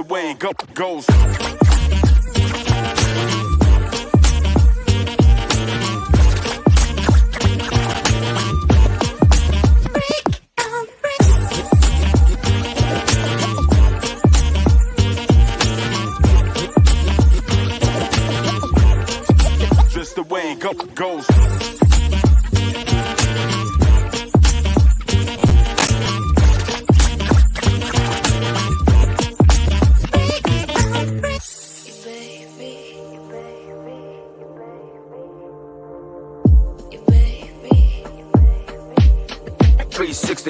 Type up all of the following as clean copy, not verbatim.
way it goes. Just the way it goes.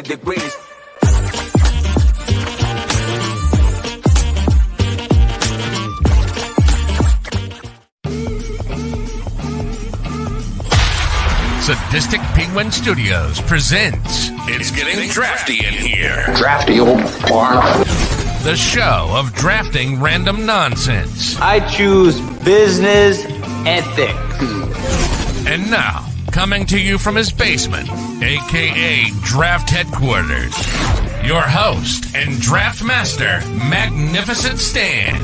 Degrees. Sadistic Penguin Studios presents It's Getting Drafty in Here. Drafty old barn. The show of drafting random nonsense. I choose business ethics. And now, coming to you from his basement, a.k.a. Draft Headquarters, your host and draft master, Magnificent Stan.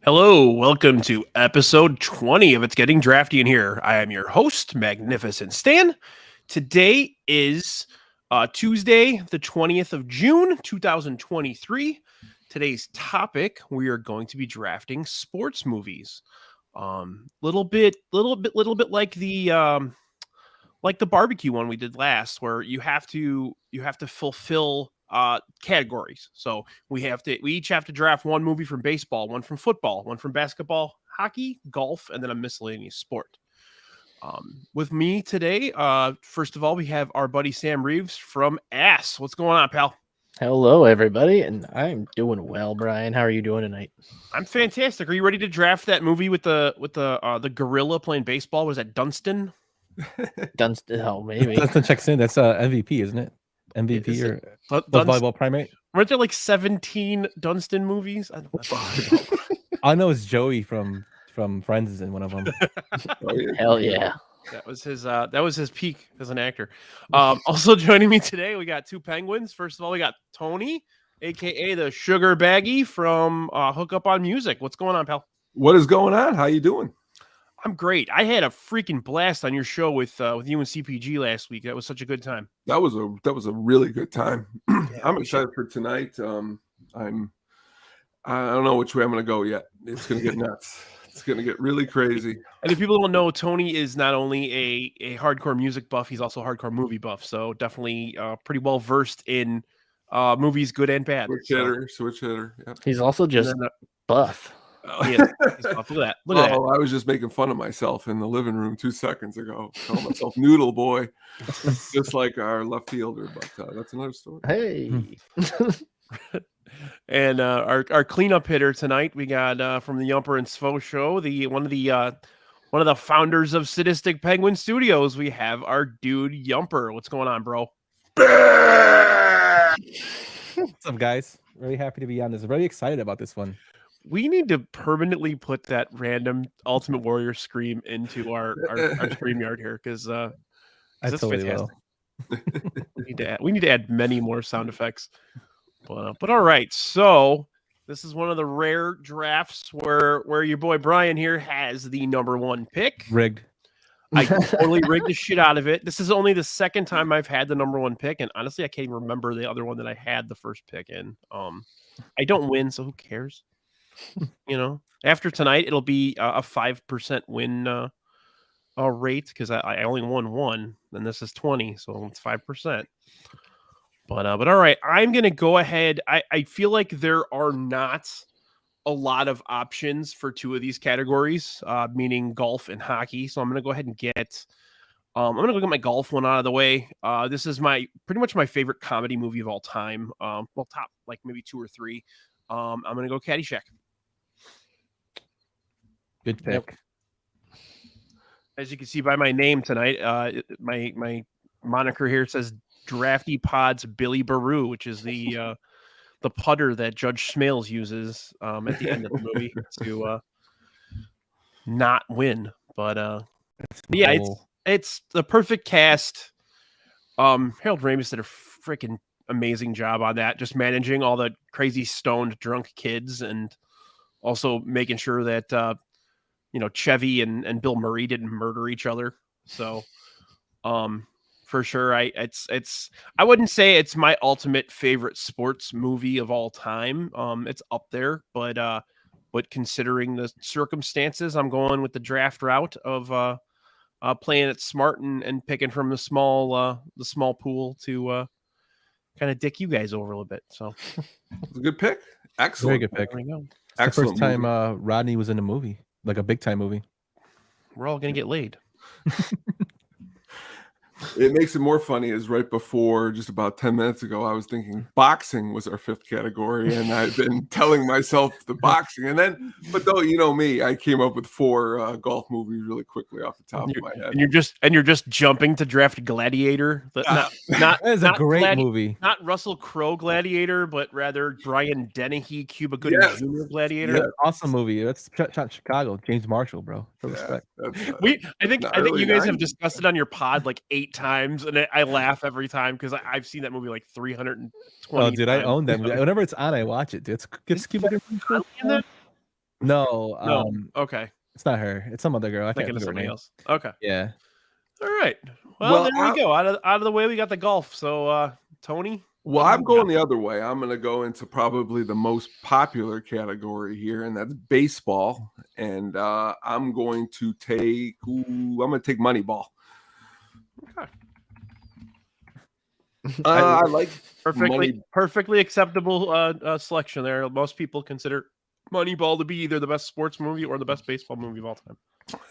Hello, welcome to episode 20 of It's Getting Drafty in Here. I am your host, Magnificent Stan. Today is Tuesday, the 20th of June, 2023. Today's topic, we are going to be drafting sports movies. Little bit like the barbecue one we did last, where you have to fulfill categories. So we each have to draft one movie from baseball, one from football, one from basketball, hockey, golf, and then a miscellaneous sport. With me today, first of all, we have our buddy Sam Reeves from Ass. What's going on, pal? Hello, everybody, and I'm doing well, Brian. How are you doing tonight? I'm fantastic. Are you ready to draft that movie with the gorilla playing baseball? Was that Dunstan? Dunstan, oh, maybe. Dunstan checks in. That's MVP, isn't it? MVP or volleyball primate? Weren't there like 17 Dunstan movies? I don't know. I know it's Joey from Friends is in one of them. Hell yeah. That was his peak as an actor. Also joining me today, we got two penguins. First of all, we got Tony, aka the Sugar Baggy from Hook Up on Music. What's going on, pal? What is going on? How you doing? I'm great. I had a freaking blast on your show with you and CPG last week. That was such a good time. That was a really good time. I'm excited for tonight. I don't know which way I'm going to go yet. It's going to get nuts. It's going to get really crazy. And if people don't know, Tony is not only a hardcore music buff, he's also a hardcore movie buff. So definitely pretty well versed in movies, good and bad. Switch hitter. Yep. He's also just buff. Yeah, look at that. Look at that. I was just making fun of myself in the living room 2 seconds ago. Calling myself Noodle Boy, just like our left fielder. But that's another story. Hey. And our cleanup hitter tonight, we got from the Yumper and Sugar show, one of the founders of Sadistic Penguin Studios. We have our dude Yumper. What's going on, bro? What's up, guys? Really happy to be on this. Very excited about this one. We need to permanently put that random Ultimate Warrior scream into our StreamYard here because that's totally fantastic. We need to add many more sound effects. But all right, so this is one of the rare drafts where your boy Brian here has the number one pick. Rigged. I totally rigged the shit out of it. This is only the second time I've had the number one pick, and honestly, I can't even remember the other one that I had the first pick in. I don't win, so who cares? After tonight, it'll be a 5% win rate because I only won one, and this is 20, so it's 5%. But all right, I'm gonna go ahead. I feel like there are not a lot of options for two of these categories, meaning golf and hockey. So I'm gonna go ahead and get. I'm gonna go get my golf one out of the way. This is pretty much my favorite comedy movie of all time. Top like maybe 2 or 3. I'm gonna go Caddyshack. Good pick. Yep. As you can see by my name tonight, my moniker here says Drafty Pod's Billy Baru, which is the the putter that Judge Smales uses at the end of the movie to not win. But yeah, it's the perfect cast. Harold Ramis did a freaking amazing job on that, just managing all the crazy stoned drunk kids and also making sure that Chevy and Bill Murray didn't murder each other. So for sure, I wouldn't say it's my ultimate favorite sports movie of all time. It's up there, but considering the circumstances, I'm going with the draft route of playing it smart and picking from the small pool to kind of dick you guys over a little bit. So it's a good pick. Excellent. Very good pick. There we go. It's the first time Rodney was in a movie, like a big time movie. We're all gonna get laid. It makes it more funny is right before, just about 10 minutes ago, I was thinking boxing was our fifth category, and I've been telling myself the boxing, and then, but though you know me, I came up with 4 golf movies really quickly off the top of my head. And you're just jumping to draft Gladiator. Not That is a great movie. Not Russell Crowe Gladiator, but rather Brian Dennehy, Cuba Gooding Jr. Gladiator. Yeah. Awesome movie. That's shot in Chicago. James Marshall, bro. Respect. I think you guys have discussed it on your pod like 8 times, and I laugh every time because I've seen that movie like 320. Oh, dude, times. I own that movie. Whenever it's on, I watch it. Dude, it's Cuba Gooding. No. Okay. It's not her. It's some other girl. I can't Thinking of think of her somebody name. else. Okay. Yeah. All right. Well, there we go. Out of the way, we got the golf. So, Tony. Well, I'm going the other way. I'm going to go into probably the most popular category here, and that's baseball. And I'm going to take Moneyball. Okay. I like perfectly acceptable selection there. Most people consider Moneyball to be either the best sports movie or the best baseball movie of all time.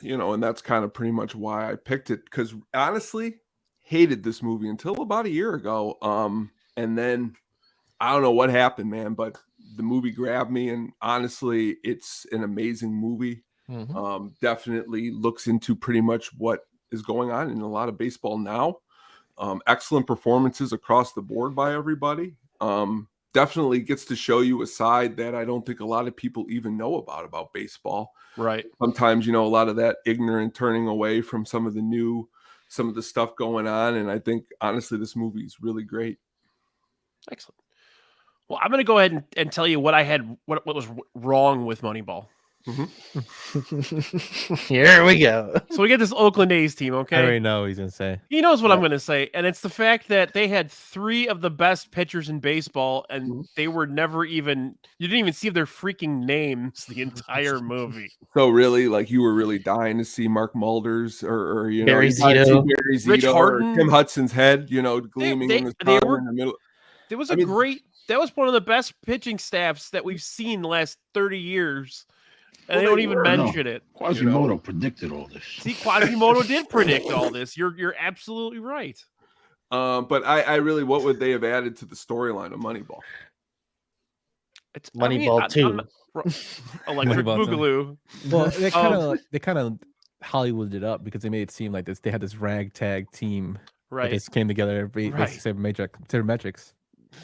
And that's kind of pretty much why I picked it, because honestly, hated this movie until about a year ago. And then I don't know what happened, man, but the movie grabbed me, and honestly, it's an amazing movie. Mm-hmm. Definitely looks into pretty much what is going on in a lot of baseball now. Excellent performances across the board by everybody. Definitely gets to show you a side that I don't think a lot of people even know about baseball. Right. Sometimes, a lot of that ignorant turning away from some of the stuff going on. And I think, honestly, this movie is really great. Excellent. Well, I'm going to go ahead and tell you what was wrong with Moneyball. Mm-hmm. Here we go. So we get this Oakland A's team, okay? I already know what he's going to say. He knows what I'm going to say, and it's the fact that they had 3 of the best pitchers in baseball, and they were never even – you didn't even see their freaking names the entire movie. So really, like, you were really dying to see Mark Mulders or Barry Zito, Rich Harden, or Tim Hudson's head, gleaming in his car in the middle. It was that was one of the best pitching staffs that we've seen the last 30 years. And they don't even mention it. Quasimodo predicted all this. See, Quasimodo did predict all this. You're absolutely right. But I really, what would they have added to the storyline of Moneyball? It's Moneyball 2. Electric Boogaloo. Well, they kind of Hollywooded it up because they made it seem like this. They had this ragtag team. Right. They came together. Basically, metrics.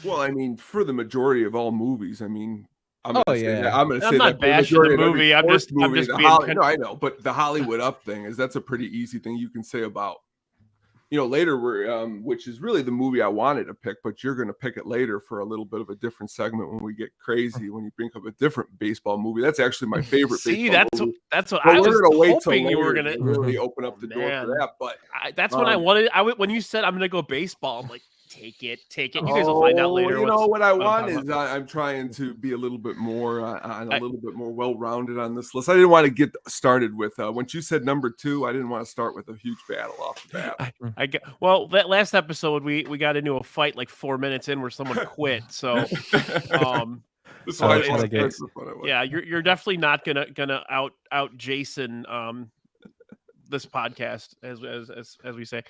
Well, I mean, for the majority of all movies, I mean, I'm not bashing the movie. I'm just being no, I know, but the Hollywood up thing that's a pretty easy thing you can say about, later we're which is really the movie I wanted to pick, but you're going to pick it later for a little bit of a different segment when we get crazy, when you think of a different baseball movie. That's actually my favorite. See, baseball that's what movie. I was hoping you were going to really open up the door for that. But that's what I wanted. When you said I'm going to go baseball, I'm like, Take it. You guys will find out later. What I want is I'm trying to be a little bit more well-rounded on this list. I didn't want to get started with when you said number 2. I didn't want to start with a huge battle off the bat. Well, that last episode we got into a fight like 4 minutes in where someone quit. So, yeah, you're definitely not gonna out Jason this podcast as we say.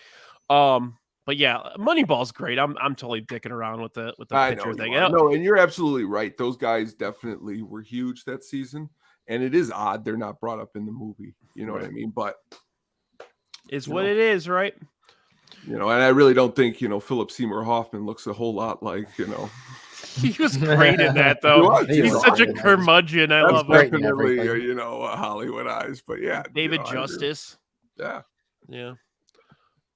But yeah, Moneyball's great. I'm totally dicking around with the pitcher thing. No, and you're absolutely right. Those guys definitely were huge that season, and it is odd they're not brought up in the movie. You know what I mean? But it's what it is, right? And I really don't think Philip Seymour Hoffman looks a whole lot like He was great in that, though. He was He's such a awesome. curmudgeon. I That's love great it. in definitely everything. Hollywood eyes, but yeah, David I agree. Justice. Yeah. Yeah.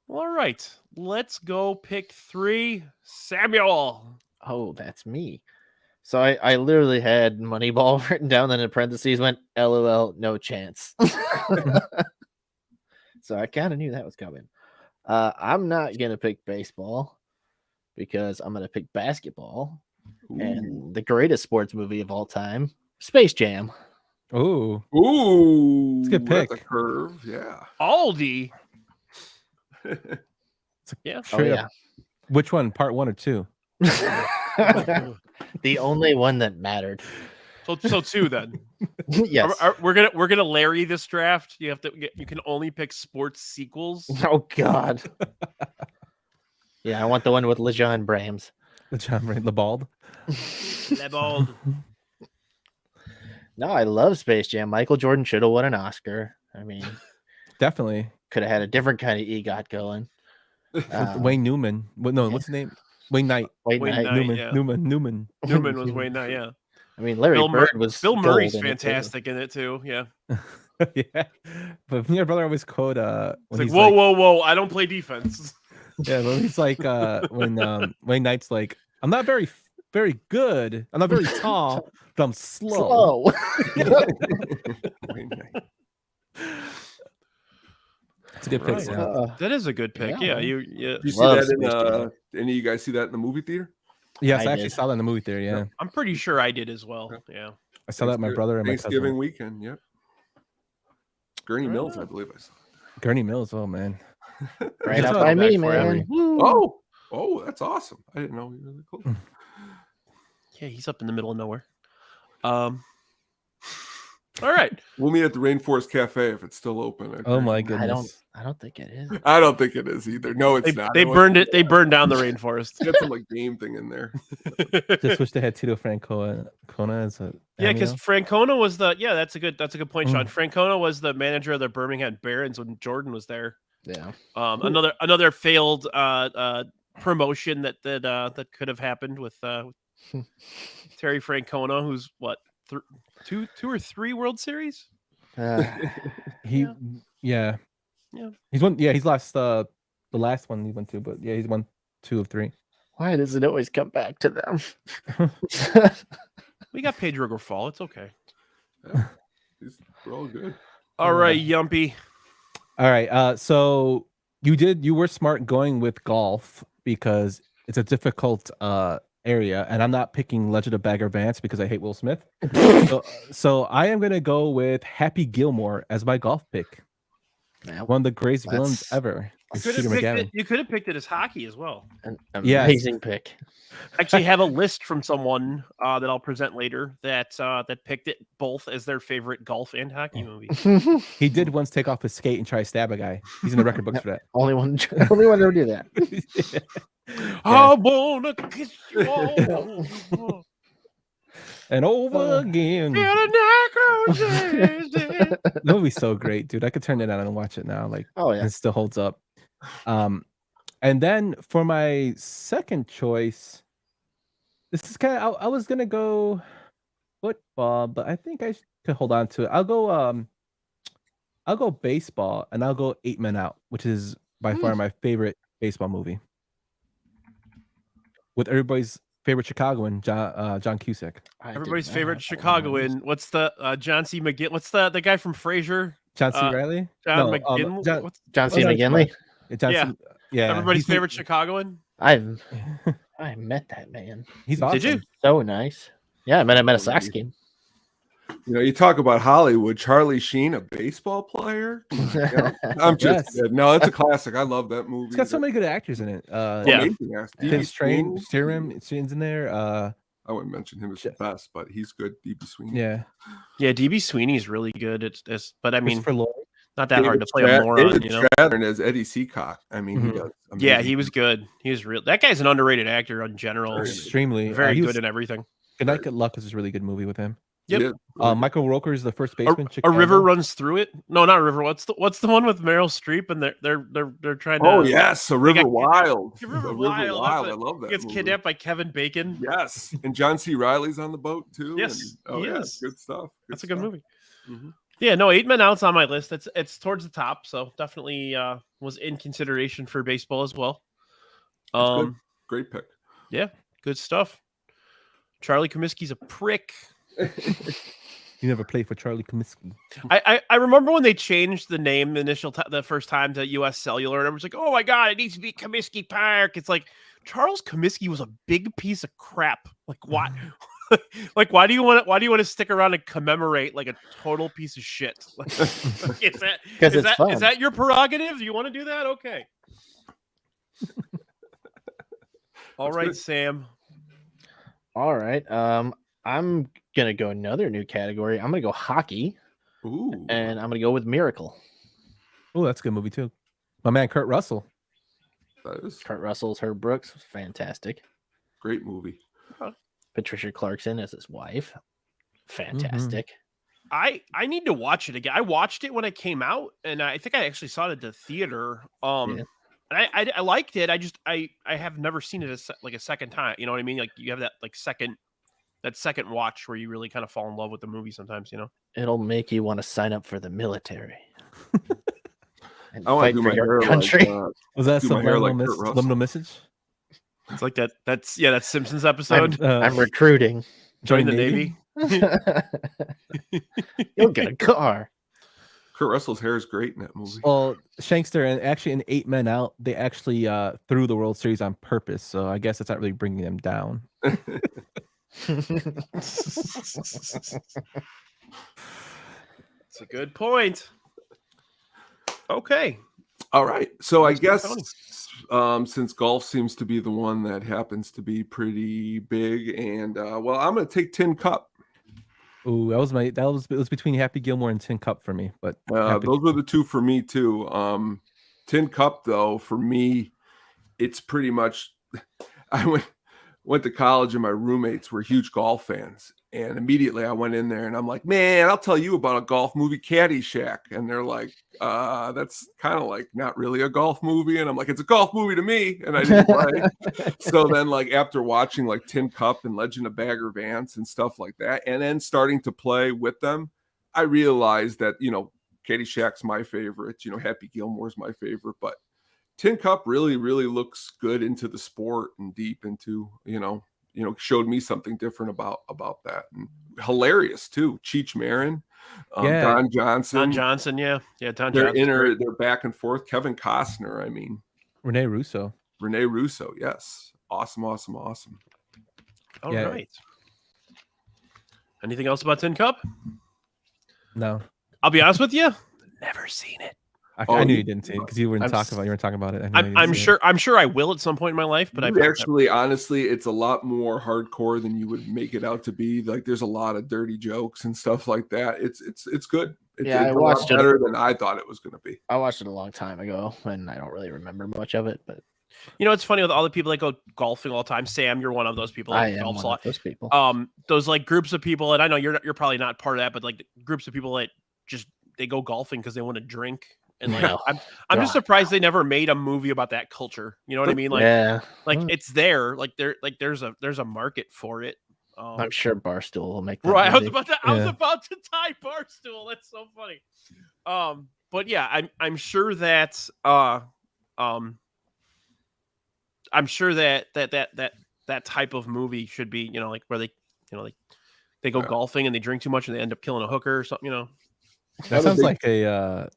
All right. Let's go pick 3. Samuel. Oh, that's me. So I literally had Moneyball written down, then in parentheses went LOL, no chance. So I kind of knew that was coming. I'm not gonna pick baseball because I'm gonna pick basketball and the greatest sports movie of all time, Space Jam. Ooh, Ooh, It's a good that's a pick. curve. Yeah. Aldi. Yeah. Oh straight yeah, up. Which one? Part 1 or 2? the only one that mattered. So 2 then. Yes. We're gonna Larry this draft. You can only pick sports sequels. Oh God. Yeah, I want the one with LeJean Brahms. The John Ray LeBald. Lebald. No, I love Space Jam. Michael Jordan should have won an Oscar. I mean, Definitely. could have had a different kind of EGOT going. Wayne Newman. No, what's his name? Wayne Knight. Wayne Wayne Knight. Knight. Newman. yeah. Newman. Newman was Wayne Knight. Yeah. I mean, Larry Bird was Bill Murray's gold in it, too. fantastic in it too. Yeah. Yeah. But my brother always quote It's when like, he's whoa! I don't play defense. yeah, when he's like when Wayne Knight's like, I'm not very good. I'm not very tall, but I'm slow. Slow. It's a good pick, Right. Sam. That is a good pick. Yeah, Yeah. man. Yeah. You see Love that Space Jam. in any of you guys see that in the movie theater? Yes, I I actually did. saw that in the movie theater. Yeah, I'm pretty sure I did as well. Yeah. I saw that with my brother and my Thanksgiving cousin. weekend. Yep. Gurney Mills, I believe I saw. Gurney Mills. Oh man, Right Just up by go me, back forever. man. Woo. Oh, that's awesome. I didn't know he was really cool. Yeah. He's up in the middle of nowhere. All right. We'll meet at the Rainforest Cafe if it's still open. oh my I goodness. don't think it is. I don't think it is either. No, it's not. They burned it. They burned down the rainforest. Got some like game thing in there. Just wish they had Tito Francona as a Yeah, because Francona was that's a good point, Sean. Mm. Francona was the manager of the Birmingham Barons when Jordan was there. Yeah. Another failed promotion that could have happened with Terry Francona, who's what two or three World Series. he Yeah. he's won. Yeah, he's lost the last one he went to, but yeah, he's won 2 of 3. Why does it always come back to them? We got Pedro Grafal. It's okay. We're all good. All right, Yumpy. All right. So you were smart going with golf because it's a difficult area, and I'm not picking Legend of Bagger Vance because I hate Will Smith. So I am gonna go with Happy Gilmore as my golf pick. One of the greatest villains ever. You could have picked it as hockey as well. An Yes. amazing pick. I actually have a list from someone that I'll present later that picked it both as their favorite golf and hockey movie. He did once take off his skate and try to stab a guy. He's in the record books for that. Only one ever do that. I wanna kiss you all. And over again. Feel the necrosis. That movie's so great, dude. I could turn it on and watch it now. Like, Oh yeah. it still holds up. And then for my second choice, this is kind of I was gonna go football, but I think I could hold on to it. I'll go baseball, and I'll go 8 Men Out, which is by far my favorite baseball movie. With everybody's favorite Chicagoan, John Cusack. Everybody's favorite Chicagoan. What's the John C. McGinn? What's the guy from Frasier? John C. Reilly? John No, McGinn. John C. McGinley. Yeah. Everybody's he's the- favorite Chicagoan. I met that man. He's awesome. Did you? So nice. Yeah, I met him at a Sox game. You know, you talk about Hollywood. Charlie Sheen, a baseball player. I'm just Yes. kidding. No, it's a classic. I love that movie. It's got so many good actors in it. Yeah. Amazing actor. Tim DB Strain, Sweeney. Strain's in there. I wouldn't mention him as the best, but he's good. DB Sweeney. Yeah. Yeah, DB Sweeney's really good. It's but I mean, Christopher Lloyd. not that hard to play a moron, David you know. Strathairn as Eddie Seacock. I mean, he does. Yeah, amazing. he was good. He was real. That guy's an underrated actor in general. Very He's Extremely. very He good was- in everything. Good Night, Good Luck is a really good movie with him. Yep. Yeah. Michael Rooker is the first A, baseman. a river Chicago. runs through it. No, not a river. What's the one with Meryl Streep and they're trying to? Oh yes, A River got- Wild. River A Wild. That's I it. love that. Gets movie. kidnapped by Kevin Bacon. Yes, and John C. Riley's on the boat too. Yes, and, he yeah, is. good stuff. That's a good movie. Mhm. Yeah, no, 8 Men Out's on my list. It's towards the top, so definitely was in consideration for baseball as well. That's good. Great pick. Yeah, good stuff. Charlie Comiskey's a prick. You never played for Charlie Comiskey. I remember when they changed the name the first time to U.S. Cellular, and everyone's like, "Oh my god, it needs to be Comiskey Park." It's like Charles Comiskey was a big piece of crap. Like what? Like why do you want to stick around and commemorate like a total piece of shit? Like, is that your prerogative? Do you want to do that? Okay. All right, Sam. All right. I'm gonna go another new category. I'm gonna go hockey. Ooh. And I'm gonna go with Miracle. Oh, that's a good movie too. My man Kurt Russell. That is Kurt Russell's Herb Brooks, fantastic. great movie. Patricia Clarkson as his wife, fantastic. I need to watch it again. I watched it when it came out, and I think I actually saw it at the theater. And I liked it. I have never seen it a second time. You know what I mean? Like you have that second watch where you really kind of fall in love with the movie sometimes. You know, It'll make you want to sign up for the military. And I want fight to do for my your hair country. like Was that do my hair like subliminal, Kurt Russell. subliminal message? it's like that. That's Simpsons episode. I'm recruiting. Join the Navy. You'll get a car. Kurt Russell's hair is great in that movie. Well, Shankster, and actually in 8 Men Out, they actually threw the World Series on purpose. So I guess it's not really bringing them down. That's a good point. Okay. All right. So I That's pretty guess since golf seems to be the one that happens to be pretty big, and I'm going to take Tin Cup. Ooh, it was between Happy Gilmore and Tin Cup for me, but Those were the two for me too. Tin Cup, though, for me, it's pretty much. I went to college, and my roommates were huge golf fans, and immediately I went in there, and I'm like, "Man, I'll tell you about a golf movie, Caddyshack," and they're like, "That's kind of like not really a golf movie," and I'm like, "It's a golf movie to me," and I didn't play. So then, like after watching like Tin Cup and Legend of Bagger Vance and stuff like that, and then starting to play with them, I realized that Caddyshack's my favorite. Happy Gilmore's my favorite, but Tin Cup really, really looks good into the sport and deep into, showed me something different about that. And hilarious too. Cheech Marin, Don Johnson. Don Johnson, yeah. Yeah, Don They're Johnson. they're back and forth. Kevin Costner, Rene Russo. Rene Russo, yes. Awesome. All Yeah. right. Anything else about Tin Cup? No, I'll be honest with you. Never seen it. I knew you didn't see it because you weren't talking about it. I'm sure I will at some point in my life, but I've actually, honestly, it's a lot more hardcore than you would make it out to be. Like, there's a lot of dirty jokes and stuff like that. It's good. It's I watched it better than I thought it was going to be. I watched it a long time ago, and I don't really remember much of it. But it's funny with all the people that go golfing all the time. Sam, you're one of those people. I That am golfs one a lot. of those people. Those like groups of people, and I know you're probably not part of that, but like the groups of people that just they go golfing because they want to drink. And like, No. I'm just surprised they never made a movie about that culture. You know what I mean? Like, yeah, it's there. Like there's a market for it. I'm sure Barstool will make that. Right. I was movie. about to tie Barstool. That's so funny. But yeah, I'm sure that I'm sure that type of movie should be, like where they, like they go golfing and they drink too much and they end up killing a hooker or something, That sounds like a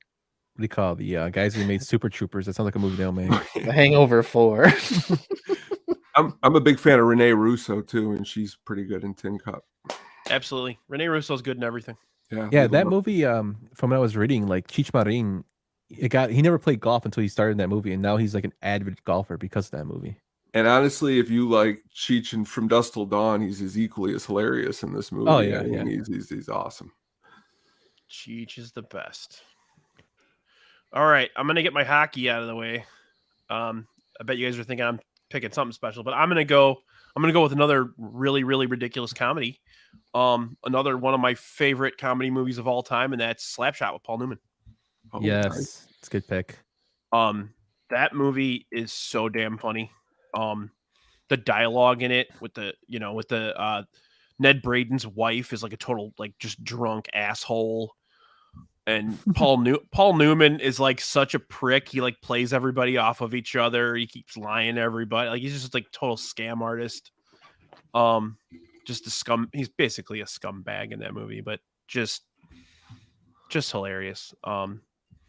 what do you call the guys who made Super Troopers? That sounds like a movie they'll make. The Hangover 4. I'm a big fan of Rene Russo too, and she's pretty good in Tin Cup. Absolutely. Rene Russo's good in everything. Yeah, that movie, from what I was reading, like Cheech Marin, he never played golf until he started in that movie, and now he's like an avid golfer because of that movie. And honestly, if you like Cheech and From Dusk Till Dawn, he's equally as hilarious in this movie. Oh yeah, I mean, he's awesome. Cheech is the best. All right, I'm gonna get my hockey out of the way. I bet you guys are thinking I'm picking something special, but I'm gonna go with another really, really ridiculous comedy. Another one of my favorite comedy movies of all time, and that's Slapshot with Paul Newman. Yes, it's a good pick. That movie is so damn funny. The dialogue in it with the Ned Braden's wife is like a total like just drunk asshole. And Paul Newman is like such a prick. He like plays everybody off of each other. He keeps lying to everybody. Like he's just like total scam artist. Just a scum. He's basically a scumbag in that movie, but just hilarious.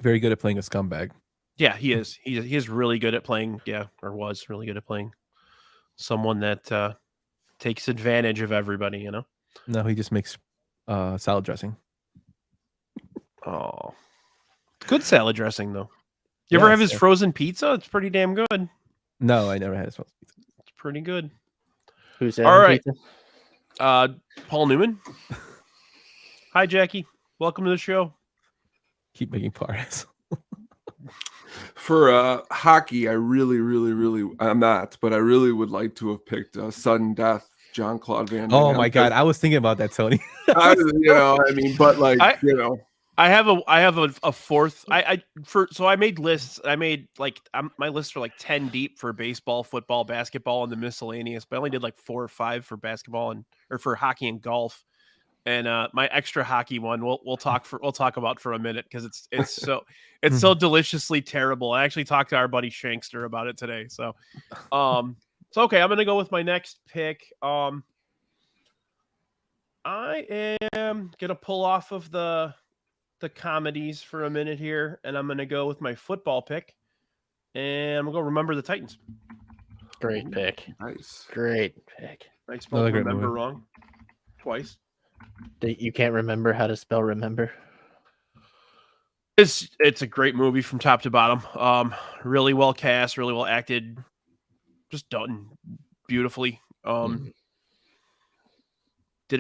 Very good at playing a scumbag. Yeah, he is. He is really good at playing. Yeah, or was really good at playing someone that takes advantage of everybody. You know. No, he just makes salad dressing. Oh, good salad dressing though. You ever have his frozen pizza? It's pretty damn good. No, I never had his frozen pizza. It's pretty good. Who's all right? Pizza? Paul Newman. Hi, Jackie. Welcome to the show. Keep making progress. For hockey, I really would like to have picked Sudden Death, Jean-Claude Van Damme. Oh my God, I was thinking about that, Tony. I have a fourth. So I made lists. I made my lists are like 10 deep for baseball, football, basketball, and the miscellaneous. But I only did like 4 or 5 for basketball or for hockey and golf. And my extra hockey one, we'll talk about for a minute because it's so deliciously terrible. I actually talked to our buddy Shankster about it today. So okay, I'm gonna go with my next pick. I am gonna pull off of the comedies for a minute here, and I'm gonna go with my football pick, and I'm gonna go Remember the Titans. Great pick. Nice. Great pick. I spelled remember wrong twice. You can't remember how to spell remember? It's a great movie from top to bottom. Really well cast, really well acted, just done beautifully. Did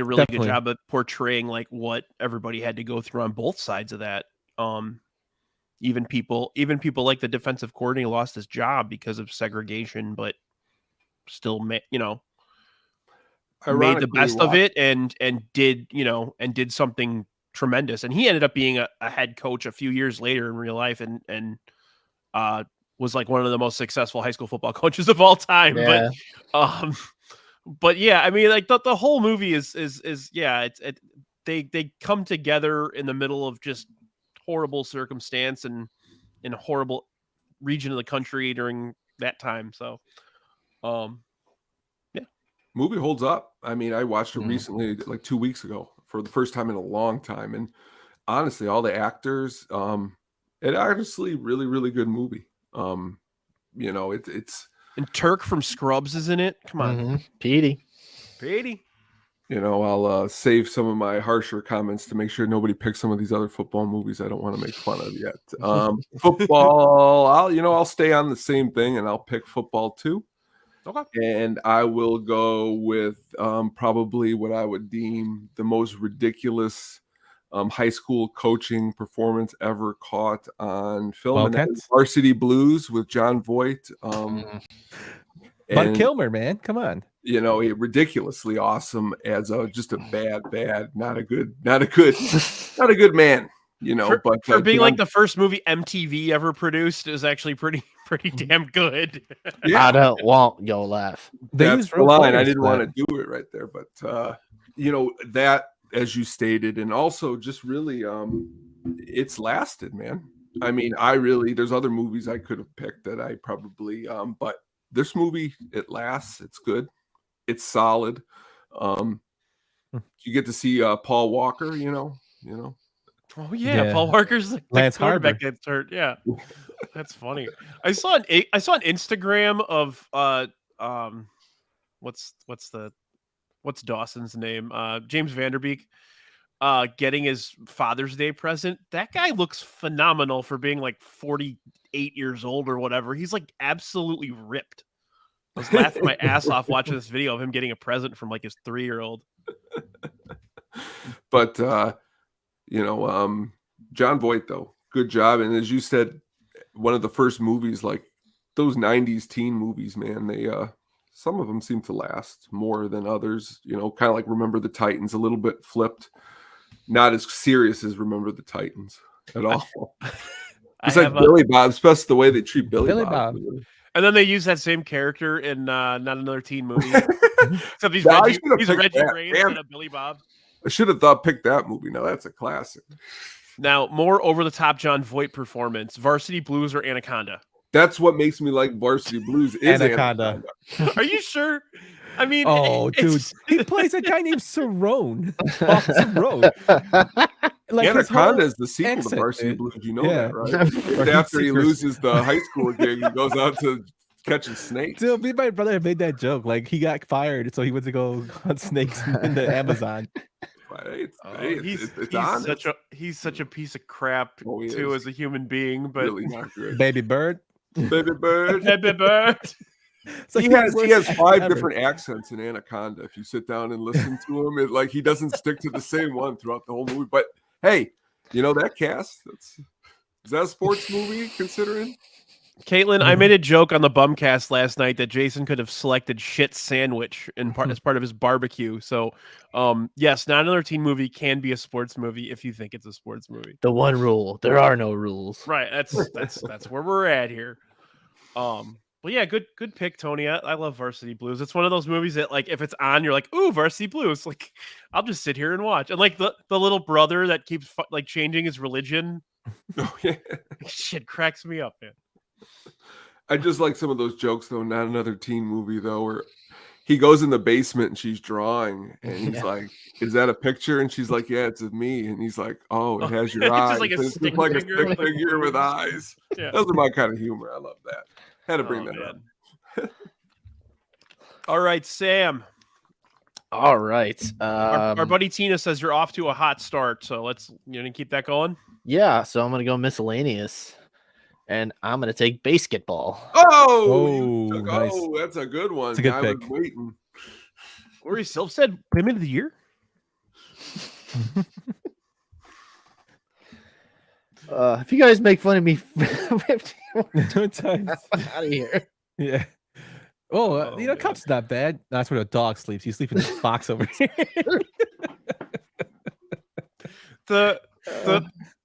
a really good job of portraying like what everybody had to go through on both sides of that. Even people like the defensive coordinator lost his job because of segregation, but still made the best of it and did something tremendous. And he ended up being a head coach a few years later in real life and was like one of the most successful high school football coaches of all time. Yeah. But yeah, I mean, like the whole movie is they come together in the middle of just horrible circumstance and in a horrible region of the country during that time. So, yeah, movie holds up. I mean, I watched it recently, like 2 weeks ago, for the first time in a long time, and honestly, all the actors, it honestly really, really good movie. It's. And Turk from Scrubs is in it. Come on. Petey. I'll save some of my harsher comments to make sure nobody picks some of these other football movies I don't want to make fun of yet. Football, I'll stay on the same thing and I'll pick football too. Okay. And I will go with probably what I would deem the most ridiculous high school coaching performance ever caught on film. And that is Varsity Blues with John Voight. Bud Kilmer, man, come on. Ridiculously awesome as just a bad, not a good man. For being like the first movie MTV ever produced is actually pretty damn good. Yeah. I don't want your laugh. That's the line. I didn't want to do it right there, but that, as you stated, and also just really it's lasted, man. I mean, there's other movies I could have picked that I probably but this movie, it lasts, it's good, it's solid. You get to see Paul Walker, Oh yeah, Paul Walker's like Lance quarterback gets hurt. Yeah. That's funny. I saw an Instagram of what's Dawson's name? James Vanderbeek getting his Father's Day present. That guy looks phenomenal for being like 48 years old or whatever. He's like absolutely ripped. I was laughing my ass off watching this video of him getting a present from like his 3-year-old. But John Voight, though, good job. And as you said, one of the first movies like those 90s teen movies, man, they some of them seem to last more than others, you know, kind of like Remember the Titans, a little bit flipped, not as serious as Remember the Titans at all. It's like Billy Bob, especially the way they treat Billy Bob. And then they use that same character in Not Another Teen Movie. Except he's Reggie Ray instead of Billy Bob. I should have picked that movie. Now that's a classic. Now, more over-the-top John Voight performance, Varsity Blues or Anaconda? That's what makes me like Varsity Blues is Anaconda. Are you sure? I mean, dude, he plays a guy named Cerrone. Cerrone. Like Anaconda is the sequel to Varsity Blues. You know that, right? After he loses the high school gig, he goes out to catching snakes. Dude, me and my brother made that joke. Like, he got fired, so he went to go hunt snakes in the Amazon. He's such a piece of crap too as a human being, but really not good. Baby bird. So he has 5 different accents in Anaconda. If you sit down and listen to him, he doesn't stick to the same one throughout the whole movie. But hey, you know that cast? Is that a sports movie considering? Caitlin, I made a joke on the Bumcast last night that Jason could have selected shit sandwich as part of his barbecue. So, yes, Not Another Teen Movie can be a sports movie if you think it's a sports movie. The one rule: there are no rules. Right. That's where we're at here. Well, yeah, good pick, Tony. I love Varsity Blues. It's one of those movies that, like, if it's on, you're like, ooh, Varsity Blues. Like, I'll just sit here and watch. And like the little brother that keeps changing his religion. Oh yeah, shit cracks me up, man. I just like some of those jokes, though. Not Another Teen Movie, though, where he goes in the basement and she's drawing, and he's like, "Is that a picture?" And she's like, "Yeah, it's of me." And he's like, "Oh, it has your eyes." It's like a stick figure with eyes. Yeah. Those are my kind of humor. I love that. Had to bring that up. All right, Sam. All right. Our buddy Tina says you're off to a hot start, so let's keep that going. Yeah, so I'm gonna go miscellaneous. And I'm going to take basketball. Nice. That's a good one. It's a good pick. Was waiting. Corey Silv said Women of the Year. If you guys make fun of me 50 more times, I'm out of here. Yeah. Cup's not bad. That's where the dog sleeps. You sleep in this box over here.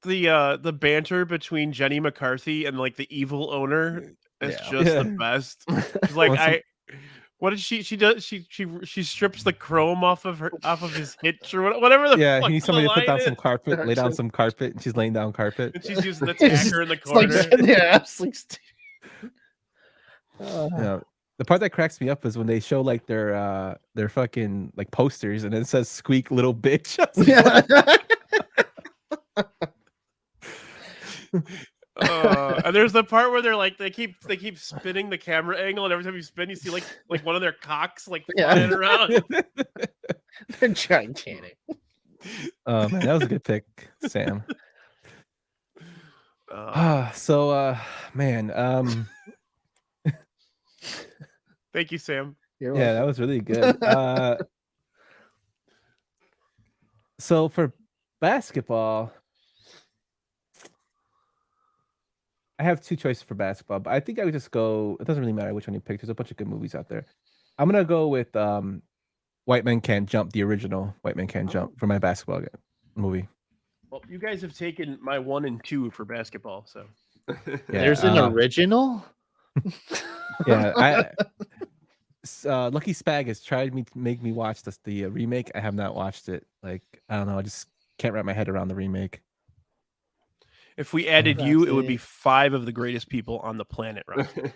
The banter between Jenny McCarthy and like the evil owner is just the best. She's like, what did she does? She strips the chrome off of his hitch or whatever. He needs somebody to put down some carpet, lay down some carpet, and she's laying down carpet. And she's using the tacker in the corner. The part that cracks me up is when they show like their fucking like posters, and it says "Squeak Little Bitch." And there's the part where they're like they keep spinning the camera angle, and every time you spin, you see like one of their cocks flying around. They're gigantic. Man, that was a good pick, Sam. Thank you, Sam. Yeah, that was really good. So for basketball, I have 2 choices for basketball, but I think I would just go. It doesn't really matter which one you pick. There's a bunch of good movies out there. I'm gonna go with White Men Can't Jump, the original White Men Can't Jump, for my basketball movie. Well, you guys have taken my 1 and 2 for basketball, so there's an original. Yeah, Lucky Spag has tried to make me watch the remake. I have not watched it. Like, I don't know. I just can't wrap my head around the remake. If we added you, it would be 5 of the greatest people on the planet, Roxy.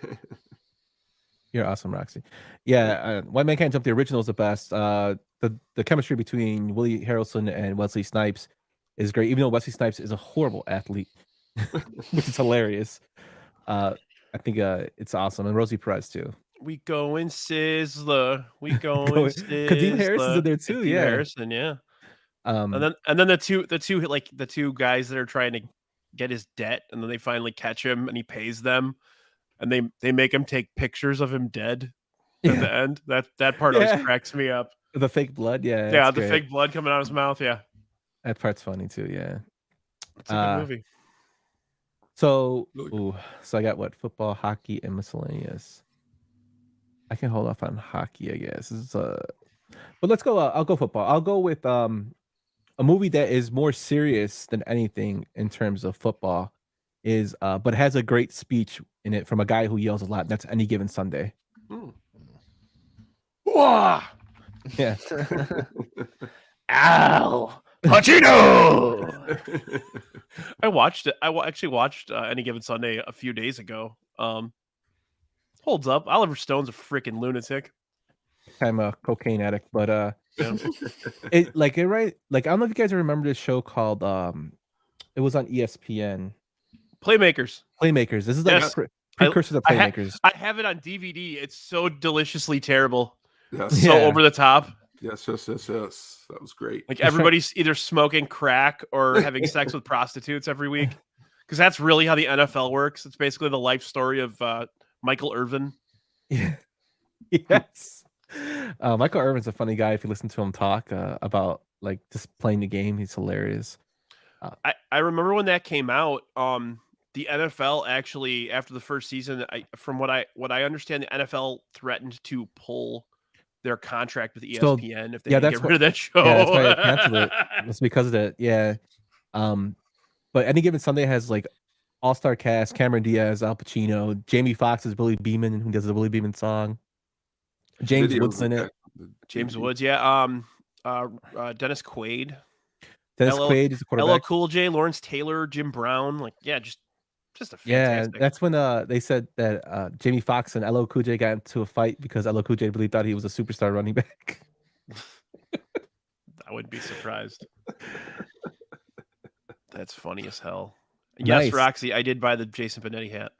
You're awesome, Roxy. Yeah, White Man Can't Jump, the original is the best. The chemistry between Willie Harrelson and Wesley Snipes is great, even though Wesley Snipes is a horrible athlete, which is hilarious. I think it's awesome. And Rosie Perez, too. We go in Sizzler. We go in Sizzler. Kadeem Harrison's in there, too. Kadeem Harrison, yeah. And then the two guys that are trying to get his debt, and then they finally catch him and he pays them, and they make him take pictures of him dead at the end. That part always cracks me up. The fake blood, the fake blood coming out of his mouth. That part's funny too. Yeah, it's a good movie. So, Really so I got what? Football, hockey, and miscellaneous. I can hold off on hockey, I guess. But let's go. I'll go football. I'll go with a movie that is more serious than anything in terms of football. But has a great speech in it from a guy who yells a lot. That's Any Given Sunday. Wah! Yeah. Ow! Pacino! I watched it. Actually watched Any Given Sunday a few days ago. Holds up. Oliver Stone's a freaking lunatic. I'm a cocaine addict, but Yeah. I don't know if you guys remember this show called it was on ESPN. Playmakers. Playmakers. This is like Yes. precursor to Playmakers. I have it on DVD. It's so deliciously terrible. Yes. So Yeah. over the top. Yes. That was great. Like everybody's either smoking crack or having sex with prostitutes every week. Because that's really how the NFL works. It's basically the life story of Michael Irvin. Yeah. Yes. Michael Irvin's a funny guy if you listen to him talk about like just playing the game. He's hilarious. I remember when that came out. The NFL actually, after the first season, from what I understand, the NFL threatened to pull their contract with ESPN if they didn't get rid of that show. Yeah, that's why I canceled it. It's because of that. Yeah. But Any Given Sunday has like all-star cast: Cameron Diaz, Al Pacino, Jamie Foxx is Billy Beeman, who does the Billy Beeman song. James Woods in it. James Woods, yeah. Dennis Quaid. Dennis Quaid is the quarterback. LL Cool J, Lawrence Taylor, Jim Brown. Like, yeah, just a fantastic. Yeah, that's when they said that Jamie Foxx and LL Cool J got into a fight because LL Cool J really thought he was a superstar running back. I wouldn't be surprised. That's funny as hell. Nice. Yes, Roxy, I did buy the Jason Benetti hat.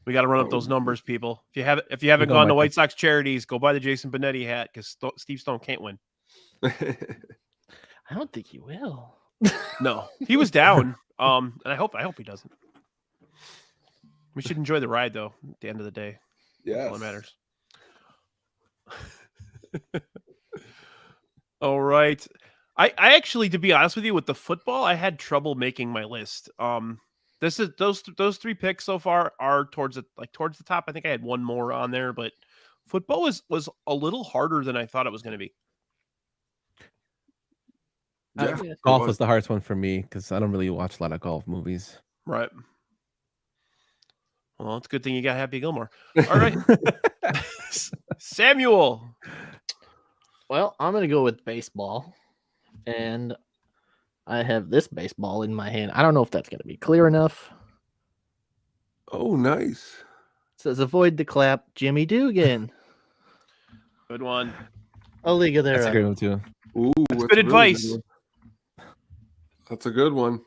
We got to run up those numbers, people. If you haven't gone to White Sox charities, go buy the Jason Benetti hat because Steve Stone can't win. I don't think he will. No, he was down. And I hope he doesn't. We should enjoy the ride, though. At the end of the day, Yeah, all that matters. All right. I actually, to be honest with you, with the football, I had trouble making my list. This is those three picks so far are towards the top. I think I had one more on there, but football was a little harder than I thought it was going to be. Golf was the hardest one for me because I don't really watch a lot of golf movies. Right. Well, it's a good thing you got Happy Gilmore. All right. Samuel. Well, I'm going to go with baseball. And I have this baseball in my hand. I don't know if that's going to be clear enough. Oh, nice. It says avoid the clap, Jimmy Dugan. Good one. A League of Their That's a great Own. one too. Ooh, That's a good really advice. one. That's a good one.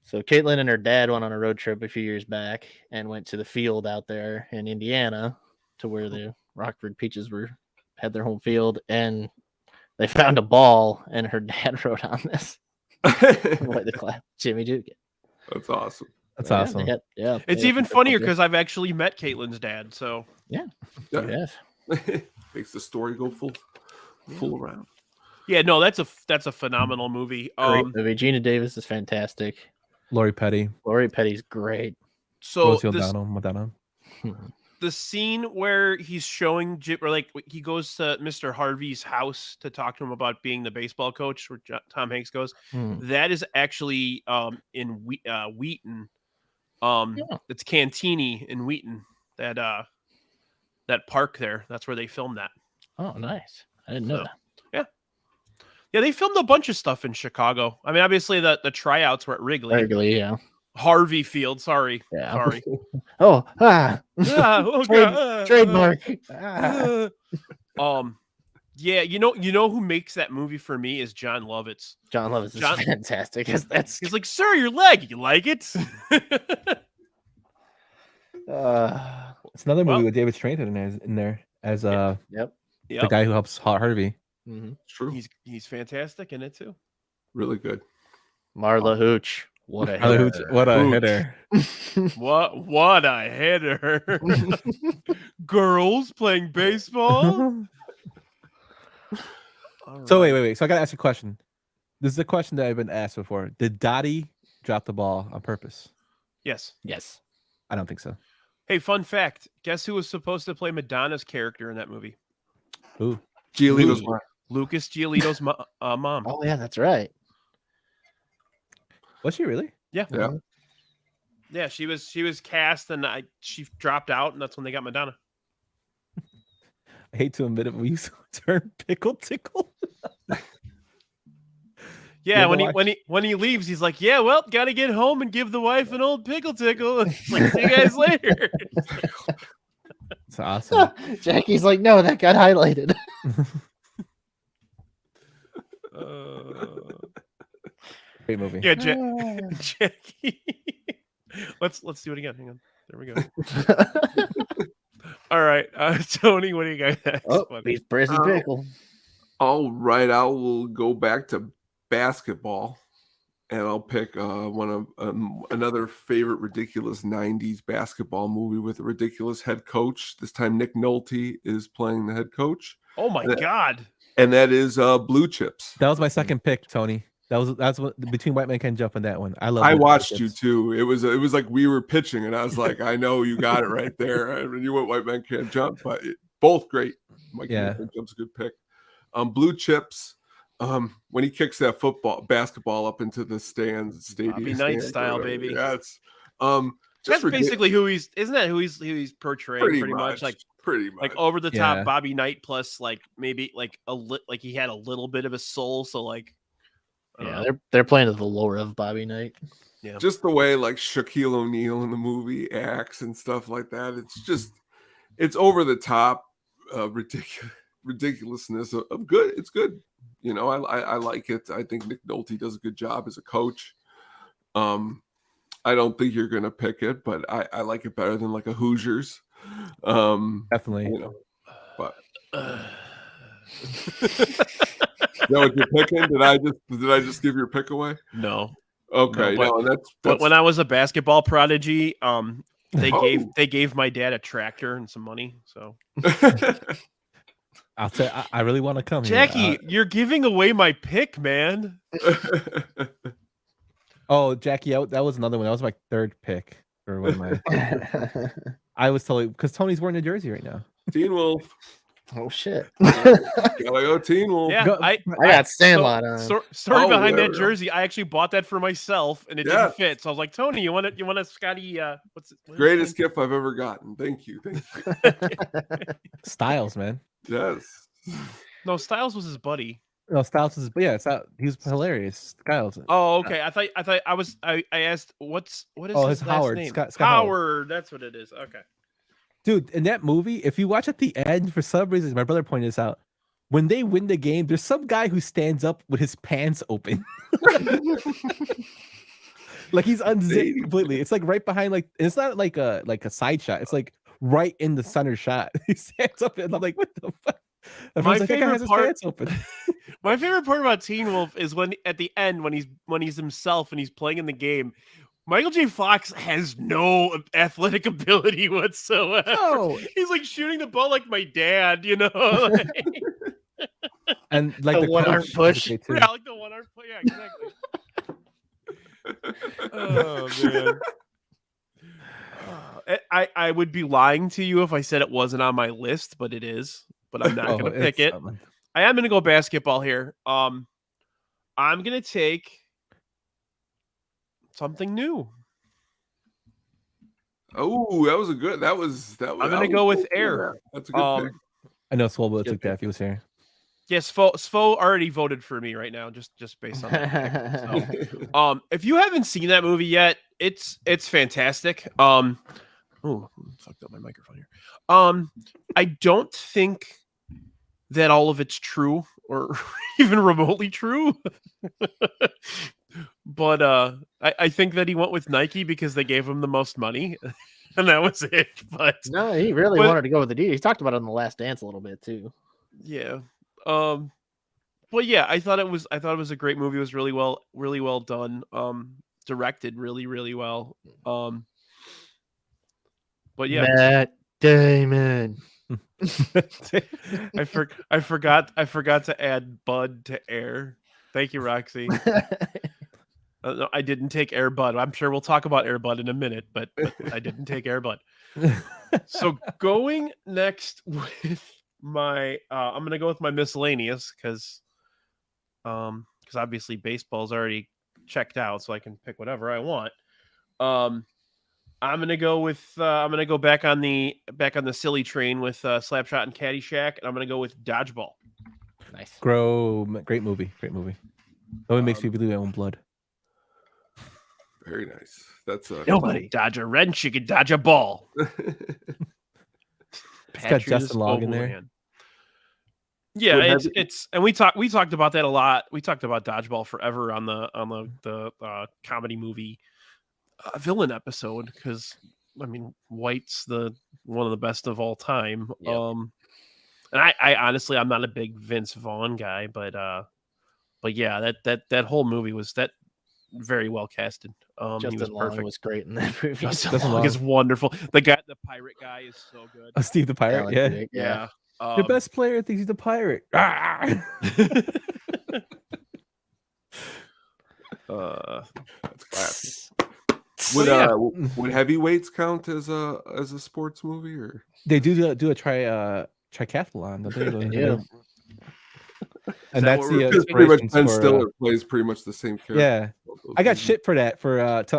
So Caitlin and her dad went on a road trip a few years back and went to the field out there in Indiana to where the Rockford Peaches had their home field, and they found a ball, and her dad wrote on this. Avoid the clap, Jimmy Dugan. That's awesome. That's Yeah, awesome. It's even funnier because I've actually met Caitlin's dad. So Yeah. Makes the story go full around. yeah, no, that's a phenomenal movie. Great movie. Gina Davis is fantastic. Lori Petty. Lori Petty's great. So Rosie O'Donnell, Madonna. the scene where he's showing or like he goes to Mr. Harvey's house to talk to him about being the baseball coach, where Tom Hanks goes. That is actually in Wheaton. It's Cantini in Wheaton. That park there. That's where they filmed that. Oh, nice. I didn't know that. Yeah, they filmed a bunch of stuff in Chicago. I mean, obviously the tryouts were at Wrigley. Yeah. Harvey Field. Sorry. Yeah. Sorry. Oh, Oh, God. trademark. Yeah, you know who makes that movie for me is John Lovitz. John Lovitz is fantastic. He's like, sir, your leg. You like it? It's another movie with David Strathairn in there as Yep. the guy who helps Harvey. Mm-hmm. True. He's fantastic in it too. Really good. Marla Hooch. What a Marla hitter. Hooch, what a hitter. What a hitter. Girls playing baseball. So wait. So I gotta ask you a question. This is a question that I've been asked before. Did Dottie drop the ball on purpose? Yes. Yes. I don't think so. Hey, fun fact. Guess who was supposed to play Madonna's character in that movie? Who? Giolito's mom. Lucas Giolito's mom. Oh yeah, that's right. Was she really? Yeah. Yeah. Yeah, she was cast and she dropped out, and that's when they got Madonna. I hate to admit it, but we used to turn pickle tickle. Yeah, ever when he leaves, he's like, "Yeah, well, gotta get home and give the wife an old pickle tickle." It's like, see you guys later. It's awesome. Jackie's like, no, that got highlighted. Great movie. Yeah, Jackie. Let's do it again. Hang on. There we go. All right, Tony, what do you got next? Oh, he's pressing pickle. All right, I will go back to basketball, and I'll pick one of another favorite ridiculous '90s basketball movie with a ridiculous head coach. This time, Nick Nolte is playing the head coach. Oh my God! And that is Blue Chips. That was my second pick, Tony. That's what between White Man Can't Jump and that one. I watched you too. It was like we were pitching, and I was like, I know you got it right there. I mean, you went White Man Can't Jump, but both great. White Man Can't Jump's a good pick. Blue Chips. When he kicks that basketball up into the stadium, Bobby Knight style, baby. Yeah, it's that's basically who he's. Isn't that who he's portraying? Pretty much like over the top Bobby Knight plus like maybe like like he had a little bit of a soul. So like, they're playing to the lore of Bobby Knight. Yeah, just the way like Shaquille O'Neal in the movie acts and stuff like that. It's over the top, ridiculousness of good. It's good. You know, I like it. I think Nick Nolte does a good job as a coach. I don't think you're gonna pick it, but I like it better than like a Hoosiers. Definitely. You know, but is that what you're picking? Did I just give your pick away? No. Okay. No, that's but when I was a basketball prodigy, they gave my dad a tractor and some money. So I'll say I really want to come Jackie, here. you're giving away my pick, man. Oh, Jackie, that was another one. That was my third pick for one of my. I was totally because Tony's wearing a jersey right now. Teen Wolf. Oh shit! Gotta go Teen Wolf. Yeah, I got Sandlot on. Story behind that jersey. I actually bought that for myself, and it didn't fit. So I was like, Tony, you want a Scotty? What's it? Greatest gift I've ever gotten. Thank you. Styles, man. Yes. No, Styles was his buddy. No, Styles is. Yeah, he's hilarious. Styles. Oh, okay. I asked what is his last Howard name? Scott Howard. That's what it is. Okay. Dude, in that movie, if you watch at the end, for some reason, my brother pointed this out. When they win the game, there's some guy who stands up with his pants open. Like he's unzipped completely. It's like right behind, like it's not like a side shot. It's like right in the center shot. He stands up and I'm like, what the fuck? My favorite part. My favorite part about Teen Wolf is when at the end when he's himself and he's playing in the game. Michael J. Fox has no athletic ability whatsoever. Oh. He's like shooting the ball like my dad, you know. And like the one arm push. Yeah, like the one arm push. Yeah, exactly. Oh man. I would be lying to you if I said it wasn't on my list, but it is. But I'm not gonna pick it. I am gonna go basketball here. I'm gonna take something new. Oh, that was a good. That was. I'm gonna go with Air. That's a good pick. I know Swole took that if he was here. Yes, Svo already voted for me right now, just based on that. So, if you haven't seen that movie yet, it's fantastic. Oh, fucked up my microphone here. I don't think that all of it's true or even remotely true. But I think that he went with Nike because they gave him the most money, and that was it. But no, he really wanted to go with Adidas. He talked about it in The Last Dance a little bit too. Yeah. But yeah, I thought it was a great movie. It was really well done. Directed really, really well. But yeah, Matt Damon. I forgot to add Bud to Air. Thank you, Roxy. No, I didn't take Air Bud. I'm sure we'll talk about Air Bud in a minute, but I didn't take Air Bud. So going next with my, I'm gonna go with my miscellaneous because obviously baseball's already checked out, so I can pick whatever I want. I'm gonna go with I'm gonna go back on the silly train with Slapshot and Caddyshack, and I'm gonna go with Dodgeball. Nice. Great movie. Oh, it makes me believe my own blood. Very nice. That's Nobody dodge a wrench, you can dodge a ball. It's got Justin Long in there. Man. Yeah, it's and we talked about that a lot. We talked about Dodgeball forever on the comedy movie villain episode because I mean White's one of the best of all time. Yep. And I honestly I'm not a big Vince Vaughn guy, but yeah, that whole movie was very well casted. Justin he was Long perfect. was great in that movie. Justin Long is wonderful. The pirate guy is so good. Oh, Steve the Pirate. Yeah. Yeah. The best player thinks he's a pirate. That's classic. Would Heavyweights count as a sports movie or they do a triathlon? Don't they? Yeah. And that's because pretty much Ben Stiller plays pretty much the same character. Yeah, I got shit for that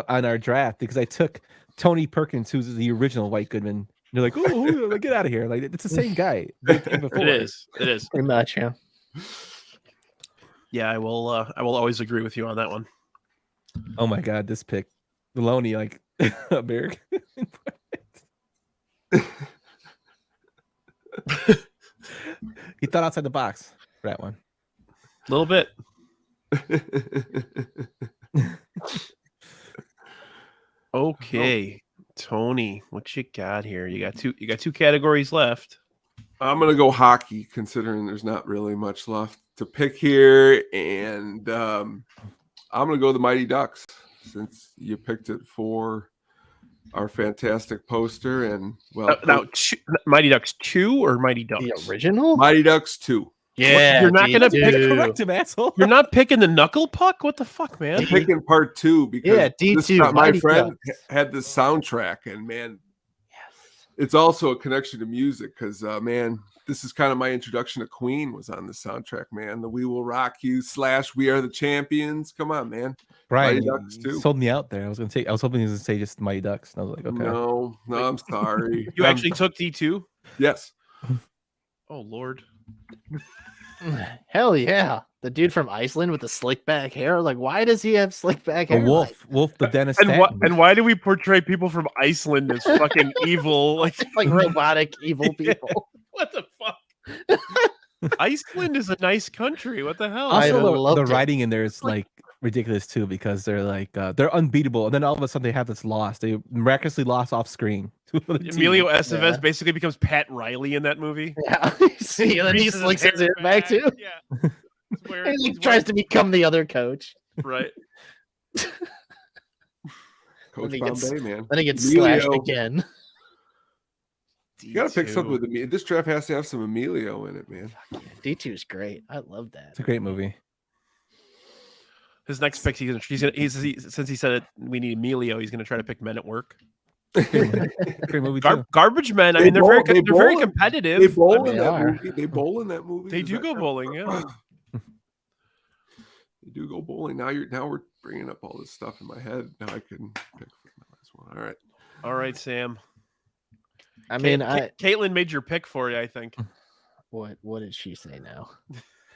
on our draft because I took Tony Perkins, who's the original White Goodman. They're like, oh, get out of here! Like it's the same guy. It is pretty much, yeah. Yeah, I will always agree with you on that one. Oh my god, this pick, Maloney, like American. He thought outside the box for that one. A little bit. Okay, Tony, what you got here? You got two categories left. I'm gonna go hockey, considering there's not really much left to pick here, and I'm gonna go the Mighty Ducks since you picked it for our fantastic poster. And well, now Mighty Ducks 2 or Mighty Ducks? The original? Mighty Ducks 2. Yeah, you're not gonna pick correct him, asshole. You're not picking the knuckle puck? What the fuck, man? I'm picking part 2 because D2. My friend had this soundtrack, and man, it's also a connection to music because man, this is kind of my introduction to Queen was on the soundtrack, man. The We Will Rock You / We Are the Champions. Come on, man. Brian, Mighty Ducks 2. Sold me out there. I was hoping he was gonna say just Mighty Ducks. And I was like, okay. No, I'm sorry. You actually took D2? Yes. Oh Lord. Hell yeah. The dude from Iceland with the slick back hair. Like, why does he have slick back hair? Wolf the Dennis. And why do we portray people from Iceland as fucking evil? Like robotic evil people. What the fuck? Iceland is a nice country. What the hell? Also, the writing in there is like ridiculous too because they're like they're unbeatable, and then all of a sudden they have this loss. They miraculously lost off screen. Emilio Estevez basically becomes Pat Riley in that movie. Yeah, see, and then he slicks his hair back too. Yeah, and he tries to become the other coach. Right. Coach Bombay, man. Then he gets slashed again. You gotta pick something with Emilio. This draft has to have some Emilio in it, man. Yeah, D2 is great. I love that. It's a great movie. His next pick, since he said it, we need Emilio. He's gonna try to pick Men at Work. Great movie too. Garbage Men. I mean, they're very competitive. They bowl in that movie. They bowl in that movie. They do go bowling. Yeah. They do go bowling. Now we're bringing up all this stuff in my head. Now I can pick the last one. All right, Sam. I mean, Caitlin made your pick for you, I think. What did she say now?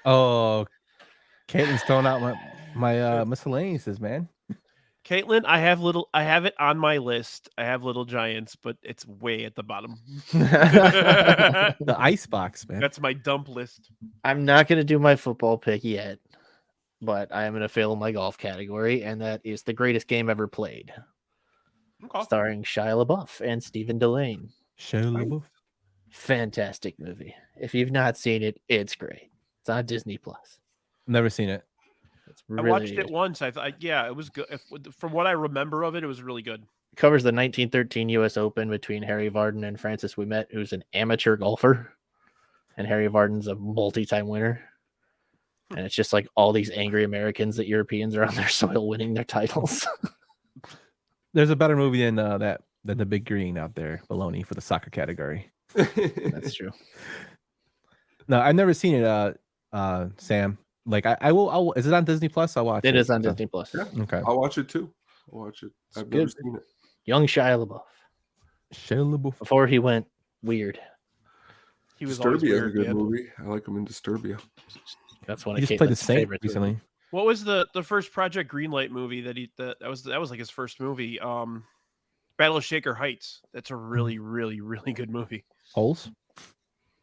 Oh, Caitlin's throwing out my miscellaneouses, man. Caitlin, I have it on my list. I have Little Giants, but it's way at the bottom. The icebox, man. That's my dump list. I'm not gonna do my football pick yet, but I am gonna fail my golf category, and that is The Greatest Game Ever Played. Okay. Starring Shia LaBeouf and Stephen Delane. Shia LaBeouf. Fantastic movie. If you've not seen it, it's great. It's on Disney Plus. Never seen it. It's really I watched it once. I thought, yeah, it was good. From what I remember of it, it was really good. It covers the 1913 U.S. Open between Harry Vardon and Francis Ouimet, who's an amateur golfer, and Harry Vardon's a multi-time winner. And it's just like all these angry Americans that Europeans are on their soil winning their titles. There's a better movie than than The Big Green out there, baloney, for the soccer category. That's true. No, I've never seen it, Sam. Like I will. Is it on Disney Plus? I'll watch it. It is on Disney Plus. Yeah. Okay. I'll watch it too. I'll watch it. I've never seen it. Young Shia LaBeouf. Shia LaBeouf. Before he went weird. He was always Disturbia is a weird, good man. movie. I like him in Disturbia. That's one He of just played the Caitlin's Saint favorites. recently. What was the first Project Greenlight movie that was like his first movie? Battle of Shaker Heights. That's a really, really, really good movie. Holes.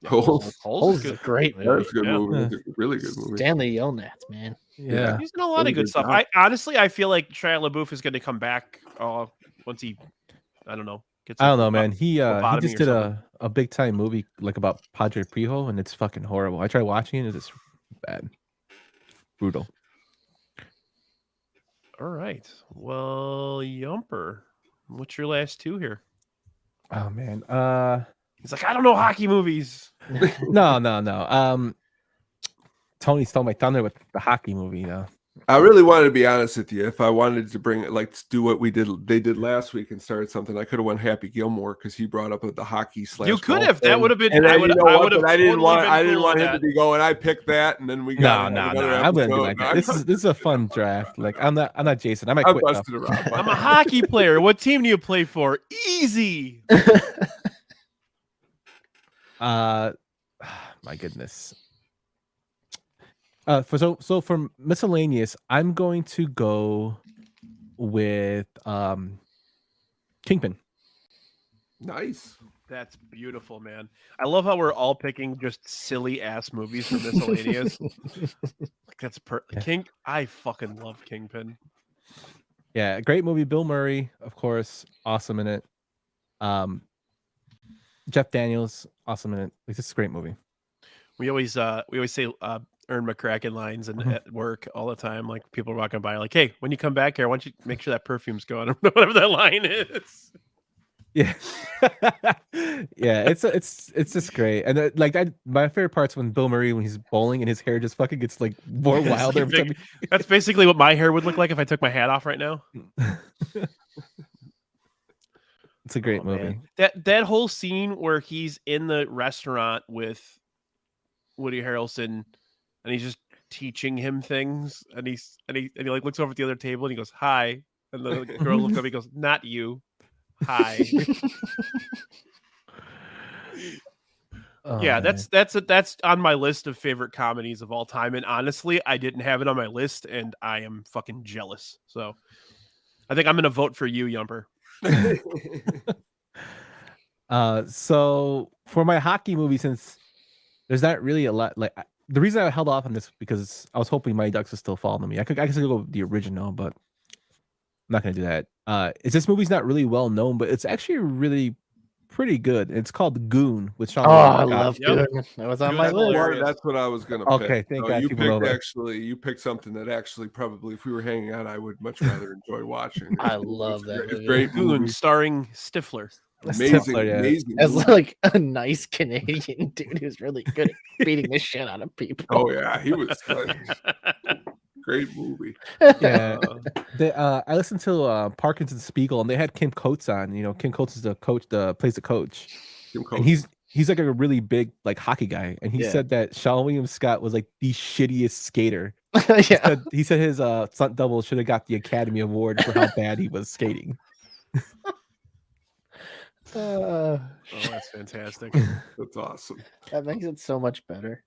Holes. Holes is is a good. great That's movie. a good Yeah. movie. That's a really good movie. Stanley Yelnats, man. Yeah. He's in a lot of good stuff. job. I feel like Shia LaBeouf is going to come back once he, I don't know. Gets I don't know, man. He lobotomy just or did something. a big time movie like about Padre Prijo, and it's fucking horrible. I tried watching it. It's just bad, brutal. All right. Well, Yumper, what's your last two here? Oh man. He's like, I don't know hockey movies. No. Tony stole my thunder with the hockey movie, though. I really wanted to be honest with you. If I wanted to bring it, like, to do what they did last week and started something, I could have won Happy Gilmore because he brought up the hockey slash. You could golf have. That thing. would have been. And I then, would you know I what, would have. but I didn't want him that. to be going. I picked that, and then we No. got another I wouldn't do episode. like that. This is a fun draft. Like I'm not Jason. I might I'm quit. though. busted around. I'm a hockey player. What team do you play for? Easy. My goodness. For miscellaneous, I'm going to go with Kingpin. Nice. That's beautiful, man. I love how we're all picking just silly ass movies for miscellaneous. Like that's King. I fucking love Kingpin. Yeah, great movie. Bill Murray, of course, awesome in it. Jeff Daniels, awesome in it. Like, this is a great movie. We always say Ern McCracken lines at work all the time. Like people are walking by, like, "Hey, when you come back here, why don't you make sure that perfume's going?" Or whatever that line is. Yeah, yeah, it's just great, and my favorite part's when Bill Murray, when he's bowling and his hair just fucking gets like more wild every time. That's basically what my hair would look like if I took my hat off right now. It's a great movie. Man. That whole scene where he's in the restaurant with Woody Harrelson and he's just teaching him things, and he like looks over at the other table and he goes, "Hi," and the girl looks up and he goes, "Not you. Hi." Yeah, that's on my list of favorite comedies of all time, and honestly, I didn't have it on my list, and I am fucking jealous. So, I think I'm gonna vote for you, Yumper. So for my hockey movie, since there's not really a lot, like the reason I held off on this because I was hoping Mighty Ducks would still fall on me. I could go with the original, but I'm not gonna do that. This movie's not really well known, but it's actually really pretty good. It's called Goon with Sean. I love Goon. That was on my list. Well, that's what I was gonna pick. Okay, thank God. You picked something that actually probably, if we were hanging out, I would much rather enjoy watching. I love that movie. Great Goon movie. Starring Stifler. Amazing, yeah. amazing. As movie. like a nice Canadian dude who's really good at beating the shit out of people. Oh yeah, he was great movie. Yeah, I listened to Parkinson Spiegel, and they had Kim Coates on. You know, Kim Coates is the coach, plays the coach, and he's like a really big like hockey guy. And he said that Sean William Scott was like the shittiest skater. He said his stunt double should have got the Academy Award for how bad he was skating. Oh, that's fantastic. That's awesome. That makes it so much better.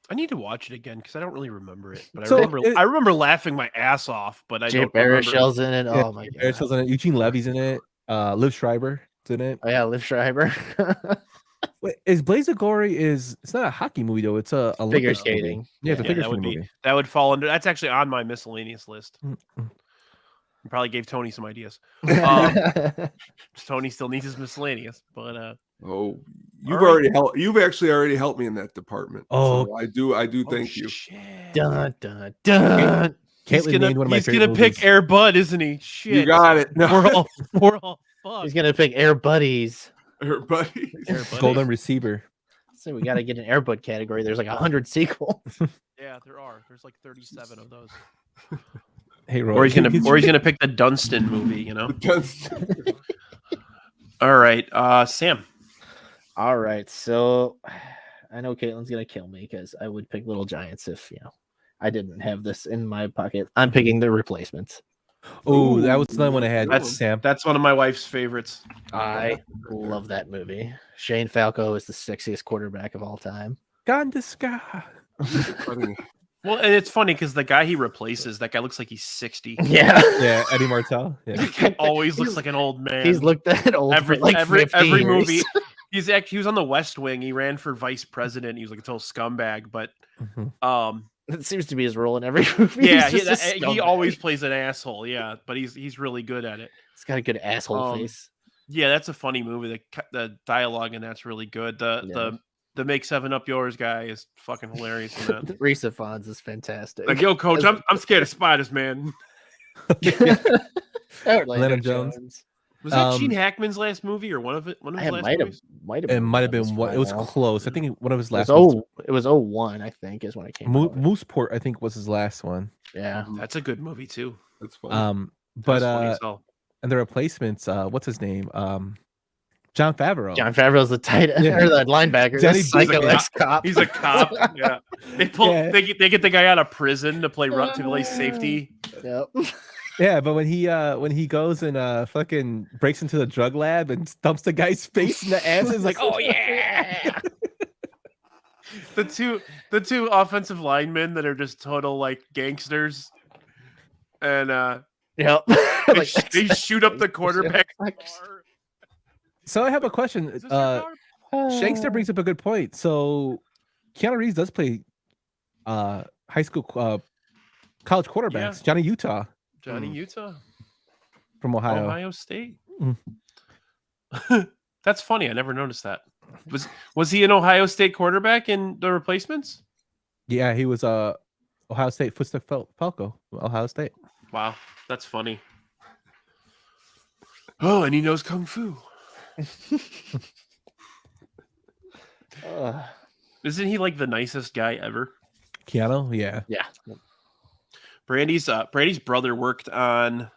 I need to watch it again because I don't really remember it. But So I remember laughing my ass off. But I Jay don't remember. Baruchel's in it. Oh my god. Baruchel's in it. Eugene Levy's in it. Liv Schreiber's in it. Oh yeah, Liv Schreiber. Wait, is Blaze of Glory it's not a hockey movie though. It's a Figure Olympics skating. movie. Yeah, it's a figure skating movie. That would fall under. That's actually on my miscellaneous list. Probably gave Tony some ideas. Tony still needs his miscellaneous, but you've actually already helped me in that department. Oh, so I do thank you. Dun dun dun. He's gonna pick Air Bud, isn't he? Shit, you got it. No. We're all fucked. He's gonna pick Air Buddies. Air Buddies. Golden Receiver. So we got to get an Airbud category. There's like 100 sequels. Yeah, there are. There's like 37 of those. Hey, Roy. Or he's gonna pick the Dunstan movie, you know. All right, Sam. All right, so I know Caitlin's gonna kill me because I would pick Little Giants if I didn't have this in my pocket. I'm picking The Replacements. Oh, that was the one I had. Sam. That's one of my wife's favorites. I love that movie. Shane Falco is the sexiest quarterback of all time. Gandhiska. Well, and it's funny because the guy he replaces, that guy looks like he's 60. Yeah, Eddie Martell. Yeah. That guy always looks like an old man. He's looked at old every for like every 50 years. movie. He was on The West Wing. He ran for vice president. He was like a total scumbag, but it seems to be his role in every movie. Yeah, he always plays an asshole. Yeah, but he's really good at it. He's got a good asshole face. Yeah, that's a funny movie. The dialogue and that's really good. The make 7 Up yours guy is fucking hilarious. In that. Risa Fons is fantastic. Like, yo, coach, I'm scared of spiders, man. Orlando Jones. Was that Gene Hackman's last movie or one of his last movies? It might have been one. It was close. I think one of his last. It was 01, I think, is when it came out. Mooseport, I think, was his last one. Yeah, that's a good movie too. That's funny. And The Replacements. What's his name? John Favreau. John Favreau's the tight end or the linebacker. Cop. He's a cop. Yeah. They get the guy out of prison to play safety. Yep. Yeah, but when he goes and fucking breaks into the drug lab and stumps the guy's face in the ass, it's like, oh yeah. the two offensive linemen that are just total like gangsters, and yep, they shoot up the quarterback. So I have a question. Shankster brings up a good point. So Keanu Reeves does play high school college quarterbacks. Yeah. Johnny Utah from Ohio State. That's funny. I never noticed that. Was he an Ohio State quarterback in The Replacements? Yeah, he was Ohio State footstep Falco. Ohio State. Wow, that's funny. Oh, and he knows kung fu. Isn't he like the nicest guy ever? Keanu, yeah. Brandy's brother worked on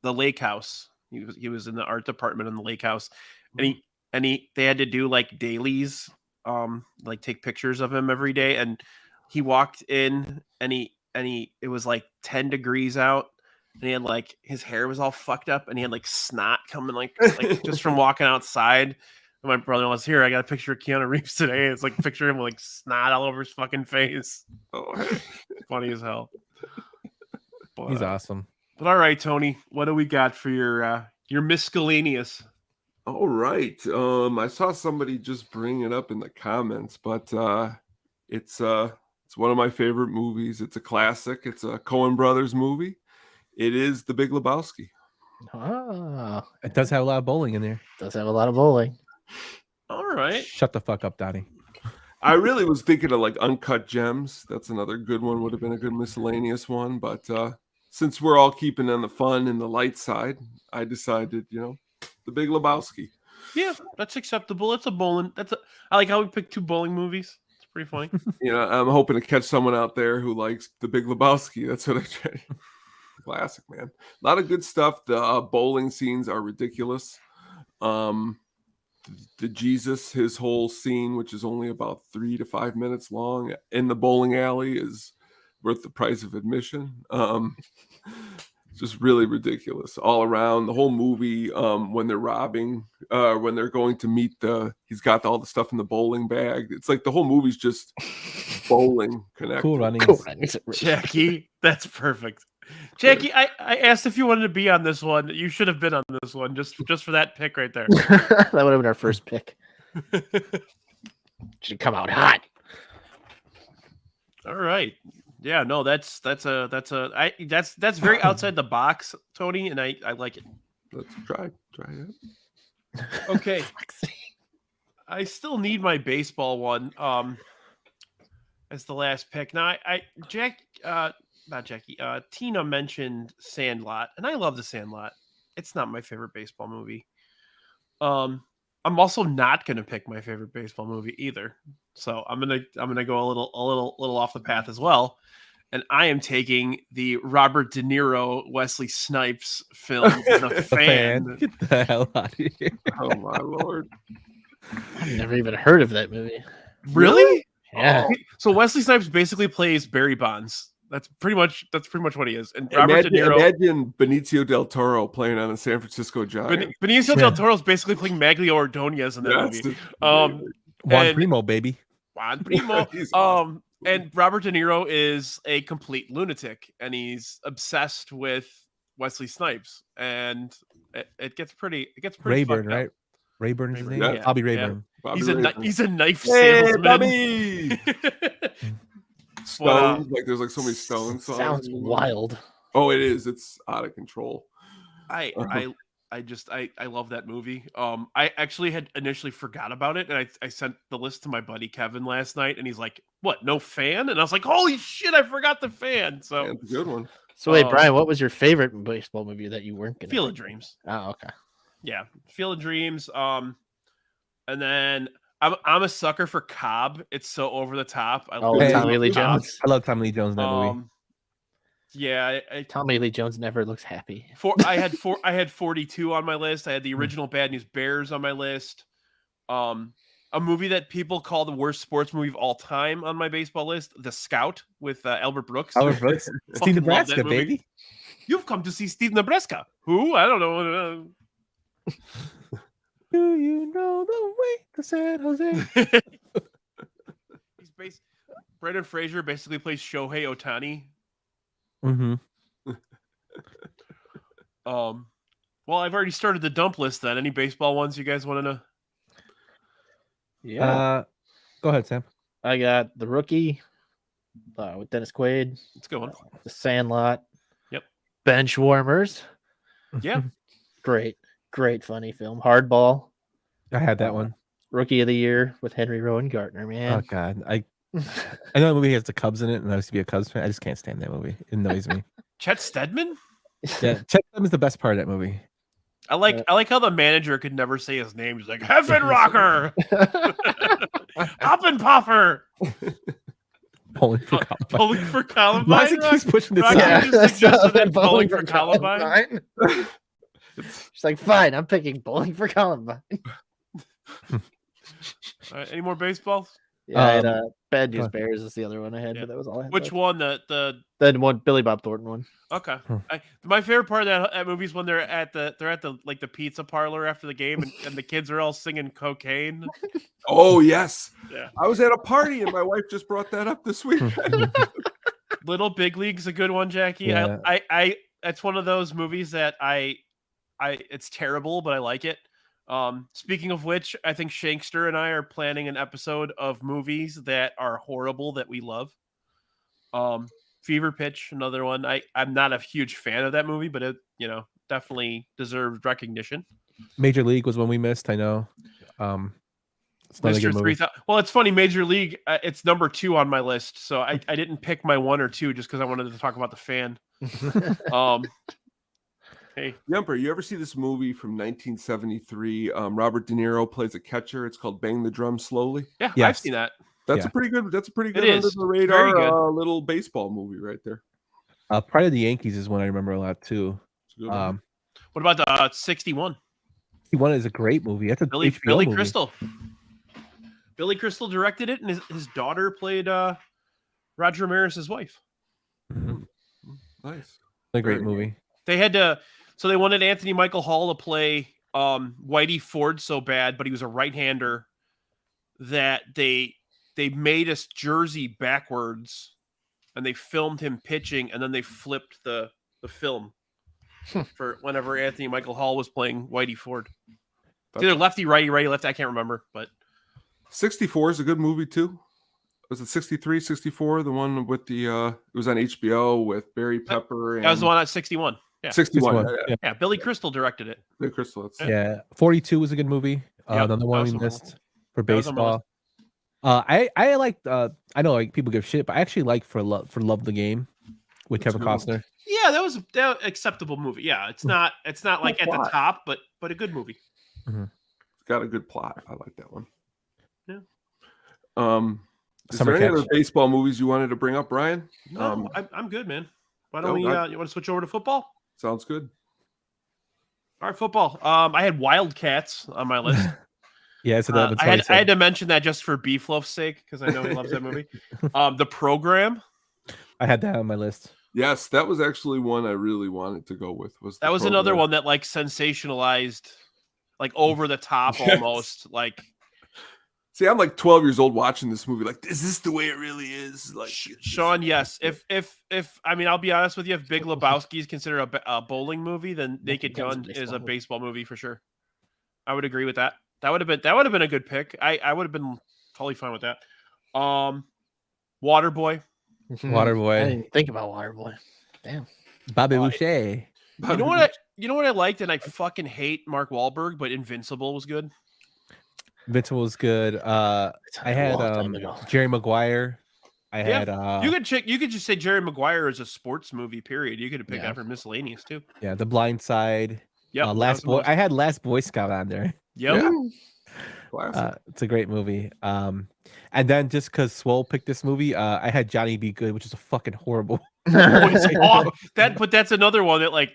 the lake house. He was in the art department in the lake house, and they had to do like dailies, like take pictures of him every day. And he walked in, and it was like 10 degrees out, and he had like his hair was all fucked up, and he had like snot coming like just from walking outside. And my brother was here. I got a picture of Keanu Reeves today. It's like a picture of him with like snot all over his fucking face. Oh, funny as hell. But, he's awesome. But all right, Tony, what do we got for your miscellaneous? All right. I saw somebody just bring it up in the comments, but it's one of my favorite movies. It's a classic. It's a Coen Brothers movie. It is The Big Lebowski. It does have a lot of bowling in there. Does have a lot of bowling. All right. Shut the fuck up, Donnie. I really was thinking of like Uncut Gems. That's another good one. Would have been a good miscellaneous one. But since we're all keeping on the fun and the light side, I decided, The Big Lebowski. Yeah, that's acceptable. It's a bowling. I like how we picked 2 bowling movies. It's pretty funny. I'm hoping to catch someone out there who likes The Big Lebowski. That's what I try. Classic, man. A lot of good stuff. The bowling scenes are ridiculous. The Jesus, his whole scene, which is only about 3 to 5 minutes long in the bowling alley, is worth the price of admission. Just really ridiculous all around. The whole movie, when they're robbing, when they're going to meet he's got all the stuff in the bowling bag. It's like the whole movie's just bowling connected. Cool running. Jackie, that's perfect. Jackie, I asked if you wanted to be on this one. You should have been on this one just for that pick right there. That would have been our first pick. Should come out hot. All right. Yeah, no, that's very outside the box, Tony, and I like it. Let's try it. Okay. I still need my baseball one as the last pick. Now Tina mentioned Sandlot, and I love the Sandlot. It's not my favorite baseball movie. I'm also not gonna pick my favorite baseball movie either. So I'm gonna go a little off the path as well. And I am taking the Robert De Niro, Wesley Snipes film, The Fan. Get the hell out of here. Oh my lord! I've never even heard of that movie. Really? Yeah. Oh. So Wesley Snipes basically plays Barry Bonds. That's pretty much what he is. And Robert De Niro, imagine Benicio del Toro playing on the San Francisco Giants. Benicio del Toro is basically playing Maglio Ordonez in that movie. Juan Primo, baby. Juan Primo. Awesome. And Robert De Niro is a complete lunatic, and he's obsessed with Wesley Snipes, and it gets pretty. Rayburn, fucked up. right? Rayburn is his name. Yeah. Bobby Rayburn. Bobby He's Rayburn. a knife Hey, salesman. Bobby! Stones, like there's like so many Stones songs. Sounds wild. Oh, it is. It's out of control. I love that movie. I actually had initially forgot about it, and I sent the list to my buddy Kevin last night, and he's like, "What? No Fan?" And I was like, "Holy shit! I forgot The Fan." So Yeah, it's a good one. So wait, Brian, what was your favorite baseball movie that you weren't gonna Field of pick? Dreams. Oh, okay. Yeah, Field of Dreams. And then I'm a sucker for Cobb. It's so over the top. I Oh, love Hey, Tommy Lee Cobb. Jones. I love Tommy Lee Jones in that movie. Yeah, Tommy Lee Jones never looks happy. I had 42 on my list. I had the original Bad News Bears on my list. A movie that people call the worst sports movie of all time on my baseball list, The Scout with Albert Brooks. Albert Brooks. Fucking Steve love Nebraska, that movie. baby. You've come to see Steve Nebraska. Who? I don't know. Do you know the way to San Jose? Brendan Fraser basically plays Shohei Ohtani. Mm-hmm. Well, I've already started the dump list then. Any baseball ones you guys want to know? Yeah. Go ahead, Sam. I got The Rookie with Dennis Quaid. Let's go on. The Sandlot. Yep. Bench Warmers. Yeah. Great funny film. Hardball. I had that one. Rookie of the Year with Henry Rowan Gardner, man. Oh God, I know the movie has the Cubs in it, and I used to be a Cubs fan. I just can't stand that movie. It annoys me. Chet Stedman? Yeah, Chet is the best part of that movie. I like how the manager could never say his name. He's like, Heffen Rocker! Hoppenpuffer! Bowling for Columbine. Bowling for Columbine? Why does it keep pushing this Rocky out? just suggested that Bowling for Columbine? She's like, fine, I'm picking Bowling for Columbine. Any more baseballs? Yeah, I had Bad News Bears is the other one I had, Yeah. but that was all I had. Which left. one? The one, Billy Bob Thornton one. okay. My favorite part of that movie is when they're at the like the pizza parlor after the game, and the kids are all singing cocaine. Oh yes. Yeah. I was at a party and my wife just brought that up this week. Little Big League's a good one, Jackie. Yeah. I it's one of those movies that I it's terrible, but I like it. Speaking of which, I think Shankster and I are planning an episode of movies that are horrible that we love. Fever Pitch, another one. I'm not a huge fan of that movie, but it definitely deserved recognition. Major League was one we missed. I know. It's another Mr. good movie. 3000. Well, it's funny. Major League, it's number 2 on my list, so I didn't pick my 1 or 2 just because I wanted to talk about The Fan. Hey, Yumper, you ever see this movie from 1973? Robert De Niro plays a catcher. It's called Bang the Drum Slowly. yeah, I've Yes. seen that. That's Yeah. a pretty good. That's a pretty good It under is. the Very radar good. little baseball movie right there. Pride of the Yankees is one I remember a lot too. It's a good one. What about 61? One is a great movie. That's a Billy HBO movie. Crystal. Billy Crystal directed it, and his daughter played Roger Ramirez's wife. Nice. A great Very movie. They had to, so they wanted Anthony Michael Hall to play Whitey Ford so bad, but he was a right-hander that they made his jersey backwards, and they filmed him pitching, and then they flipped the film for whenever Anthony Michael Hall was playing Whitey Ford. It's either lefty, righty, lefty. I can't remember, but 64 is a good movie too. Was it 63, 64? The one with the it was on HBO with Barry Pepper and that was the one at 61. Yeah, 61. Yeah. yeah. Billy Crystal directed it. The Crystal. That's Yeah. 42 was a good movie. Yep, Another that one was we the one. missed for That was on my baseball. I liked I know like people give shit, but I actually like for Love the Game with That's Kevin a good one. Costner. Yeah, that was an acceptable movie. Yeah, it's not like at the plot. top, but a good movie. It's got a good plot. I like that one. Yeah. Is Summer there any Catch. other baseball movies you wanted to bring up, Brian? No, I'm good, man. Why don't no, we? I- You want to switch over to football? Sounds good. All right, football. I had Wildcats on my list. Yeah, so that was I had to mention that just for Beefloaf's sake because I know he loves that movie. The Program. I had that on my list. Yes, that was actually one I really wanted to go with. That was another one that like sensationalized, like over the top almost. Like, see, I'm like 12 years old watching this movie. Like, is this the way it really is? Like, Sean, yes. If I mean, I'll be honest with you. If Big Lebowski is considered a bowling movie, then Naked Gun is a baseball movie for sure. I would agree with that. That would have been a good pick. I would have been totally fine with that. Waterboy. Waterboy. I didn't think about Waterboy. Damn. Bobby Boucher. You know what I liked, and I fucking hate Mark Wahlberg, but Invincible was good. Invincible was good. I had Jerry Maguire. I had you could just say Jerry Maguire is a sports movie, period. You could have picked that for miscellaneous too. Yeah, The Blind Side. Yeah, I had Last Boy Scout on there. Yep. Classic. It's a great movie. And then just because Swole picked this movie, I had Johnny Be Good, which is a fucking horrible. But that's another one that like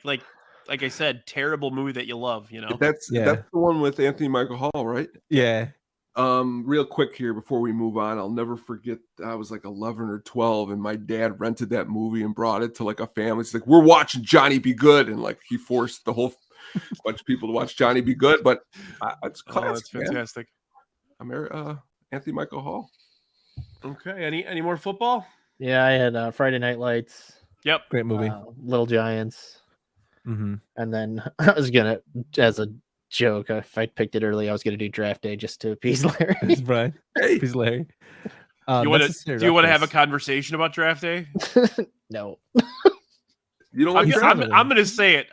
I said, terrible movie that you love, you know. That's the one with Anthony Michael Hall, right? Yeah. Real quick here before we move on, I'll never forget. I was like 11 or 12, and my dad rented that movie and brought it to like a family. He's like, "We're watching Johnny Be Good," and like he forced the whole bunch of people to watch Johnny Be Good. But it's classic. That's fantastic. Anthony Michael Hall. Okay. Any more football? Yeah, I had Friday Night Lights. Yep. Great movie. Little Giants. Mm-hmm. And then I was gonna, as a joke, if I picked it early, I was gonna do Draft Day just to appease Larry. Brian. Hey. Appease Larry. Do you want to have a conversation about Draft Day? No. You don't like I'm going to say it.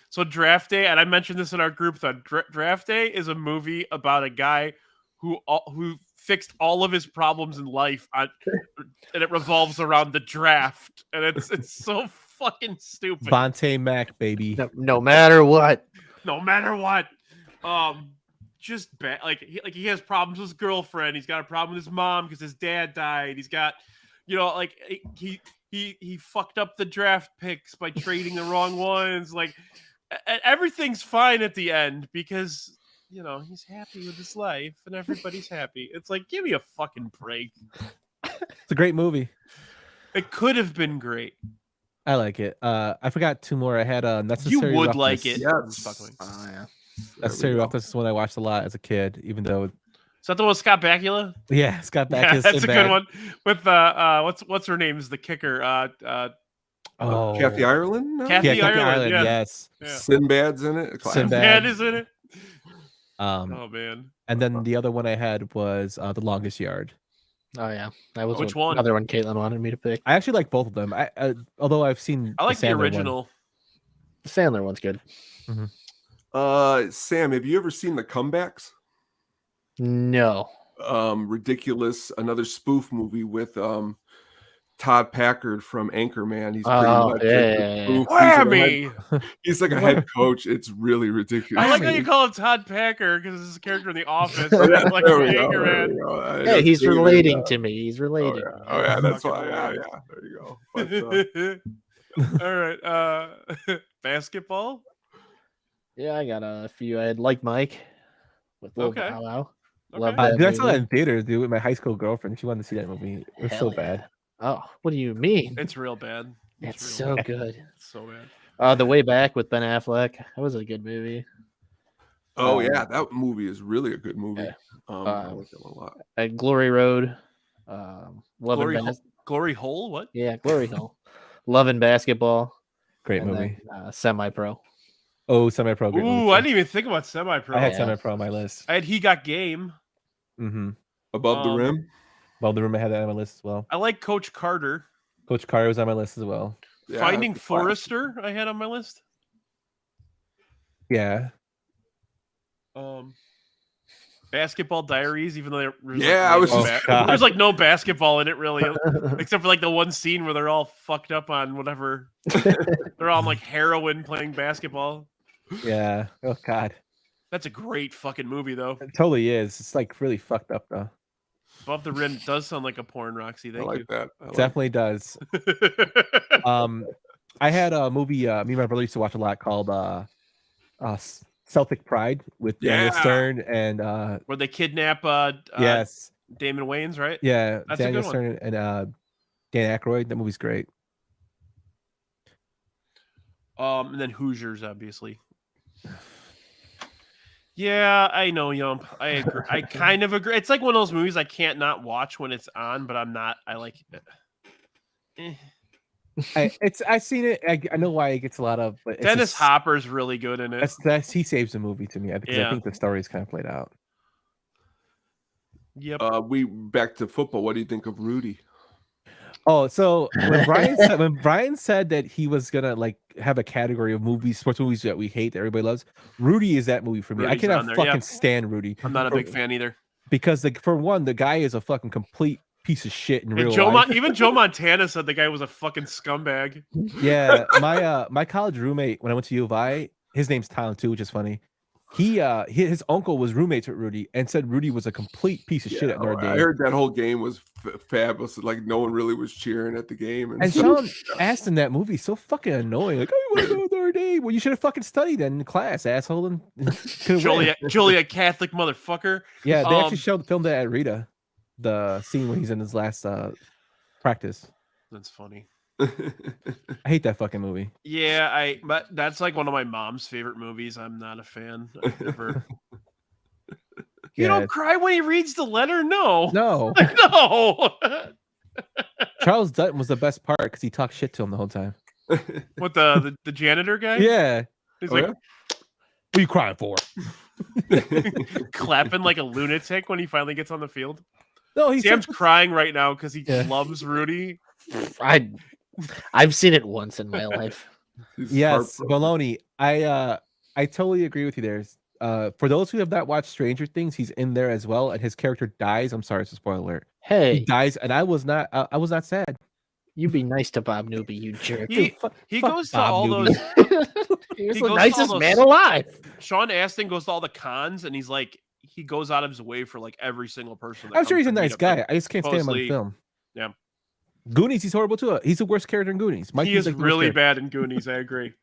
So Draft Day, and I mentioned this in our group thread. Draft Day is a movie about a guy who fixed all of his problems in life, and it revolves around the draft, and it's so fucking stupid. Bonte Mac, baby. No matter what. No matter what. Just bad. Like he has problems with his girlfriend. He's got a problem with his mom because his dad died. He's got, like he fucked up the draft picks by trading the wrong ones. Like everything's fine at the end because he's happy with his life and everybody's happy. It's like, give me a fucking break. It's a great movie. It could have been great. I like it. I forgot two more. I had Necessary You would Roughness. like it. Yes. Yeah. Necessary Roughness is one I watched a lot as a kid, even though. Is that the one with Scott Bakula? Yeah, Scott Bakula. Yeah, that's a good one. With what's her name is the kicker? Kathy Ireland. No? Kathy Ireland. Yeah. Yes. Yeah. Sinbad's in it. Sinbad is in it. Oh man. And then the other one I had was The Longest Yard. Oh yeah, that was Which one? Another one Caitlin wanted me to pick. I actually like both of them. Although I've seen. I like the Sandler original. one. The Sandler one's good. Mm-hmm. Sam, have you ever seen The Comebacks? No. Ridiculous. Another spoof movie with Todd Packard from Anchorman. He's pretty much yeah. spoof. Whammy! He's like a head coach. It's really ridiculous. I like how you call him Todd Packer because it's a character in The Office. Oh, yeah, like there we go, Anchorman. Hey, he's relating to me. He's Oh relating. yeah, that's why. Yeah, there you go. But, All right. Basketball. Yeah, I got a few. I had Like Mike with Lil Okay. Bow Wow. Okay. Love that Dude, I saw movie. that in theaters, dude, with my high school girlfriend. She wanted to see that movie. It was Hell so yeah. bad. Oh, what do you mean? It's real bad. It's real so bad. good. It's so bad. The Way Back with Ben Affleck. That was a good movie. yeah, that movie is really a good movie. Yeah. I like that one a lot. At Glory Road. Glory Hole? What? Yeah, Glory Hole. Love and Basketball. Great and movie. then, Semi-Pro. Oh, Semi-Pro. Great movie Ooh, too. I didn't even think about Semi-Pro. I had Yeah. Semi-Pro on my list. I had He Got Game. Mm-hmm. Above the Rim. Well, the room I had that on my list as well. I like Coach Carter. Coach Carter was on my list as well. Yeah, Finding that's a classic. Forrester, I had on my list. Yeah. Basketball Diaries, even though there's like no basketball in it really, except for like the one scene where they're all fucked up on whatever. They're all on like heroin playing basketball. Yeah. Oh God. That's a great fucking movie, though. It totally is. It's like really fucked up though. Above the Rim does sound like a porn, Roxy. I Thank like you. that. I like Definitely does. I had a movie me and my brother used to watch a lot called Celtic Pride with Daniel Yeah. Stern and Where they kidnap yes. Damon Wayans, right? Yeah, That's a Daniel good one. Stern and Dan Aykroyd. That movie's great. And then Hoosiers, obviously. Yeah, I know, Yump. I agree. I kind of agree. It's like one of those movies I can't not watch when it's on, but I'm not. I like it. I've seen it. I know why it gets a lot of. But it's Dennis just, Hopper's really good in it. that's he saves the movie to me because Yeah. I think the story is kind of played out. Yep. we back to football. What do you think of Rudy? Oh, so when Brian said that he was gonna like have a category of movies, sports movies that we hate that everybody loves, Rudy is that movie for me. I Rudy's cannot on there, fucking yeah. stand Rudy. I'm not a big fan either. Because for one, the guy is a fucking complete piece of shit in And real life. even Joe Montana said the guy was a fucking scumbag. Yeah, my college roommate when I went to U of I, his name's Tom too, which is funny. His uncle was roommates with Rudy and said Rudy was a complete piece of shit at Notre Dame. I heard that whole game was fabulous. Like no one really was cheering at the game. And Sean asked in that movie so fucking annoying, like, "I want to go to Notre Dame." Well, you should have fucking studied in class, asshole. And Joliet Catholic motherfucker. Yeah, they actually filmed that at Rita, the scene when he's in his last practice. That's funny. I hate that fucking movie. Yeah, but that's like one of my mom's favorite movies. I'm not a fan. I've never. You don't cry when he reads the letter? No. No. No. Charles Dutton was the best part because he talked shit to him the whole time. What the janitor guy? Yeah. He's What are you crying for? Clapping like a lunatic when he finally gets on the field. No, Sam's crying right now because he loves Rudy. I've seen it once in my life. Yes, Baloney. I totally agree with you there. For those who have not watched Stranger Things, he's in there as well, and his character dies. I'm sorry, it's a spoiler alert. Hey, he dies, and I was not sad. You be nice to Bob Newby, you jerk. He goes to Bob all Newby. those. He's the nicest man alive. Sean Astin goes to all the cons, and he's like, he goes out of his way for like every single person. I'm sure he's a nice guy. I just can't stand him on film. Yeah. Goonies, he's horrible too. He's the worst character in Goonies. He is really bad in Goonies. I agree.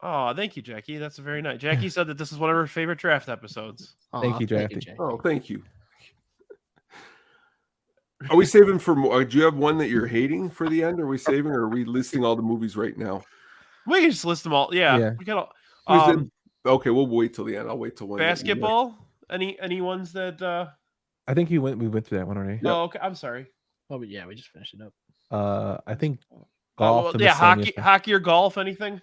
Oh, thank you, Jackie. That's very nice. Jackie said that this is one of her favorite draft episodes. Thank you, Drafty. Oh, thank you. Are we saving for more? Do you have one that you're hating for the end? Are we saving, or are we listing all the movies right now? We can just list them all. Yeah. We got all. Okay, we'll wait till the end. I'll wait till one. Basketball. Any ones that? I think we went through that one already. Oh, okay. I'm sorry. Oh, but yeah, we just finished it up. I think golf. Hockey or golf. Anything?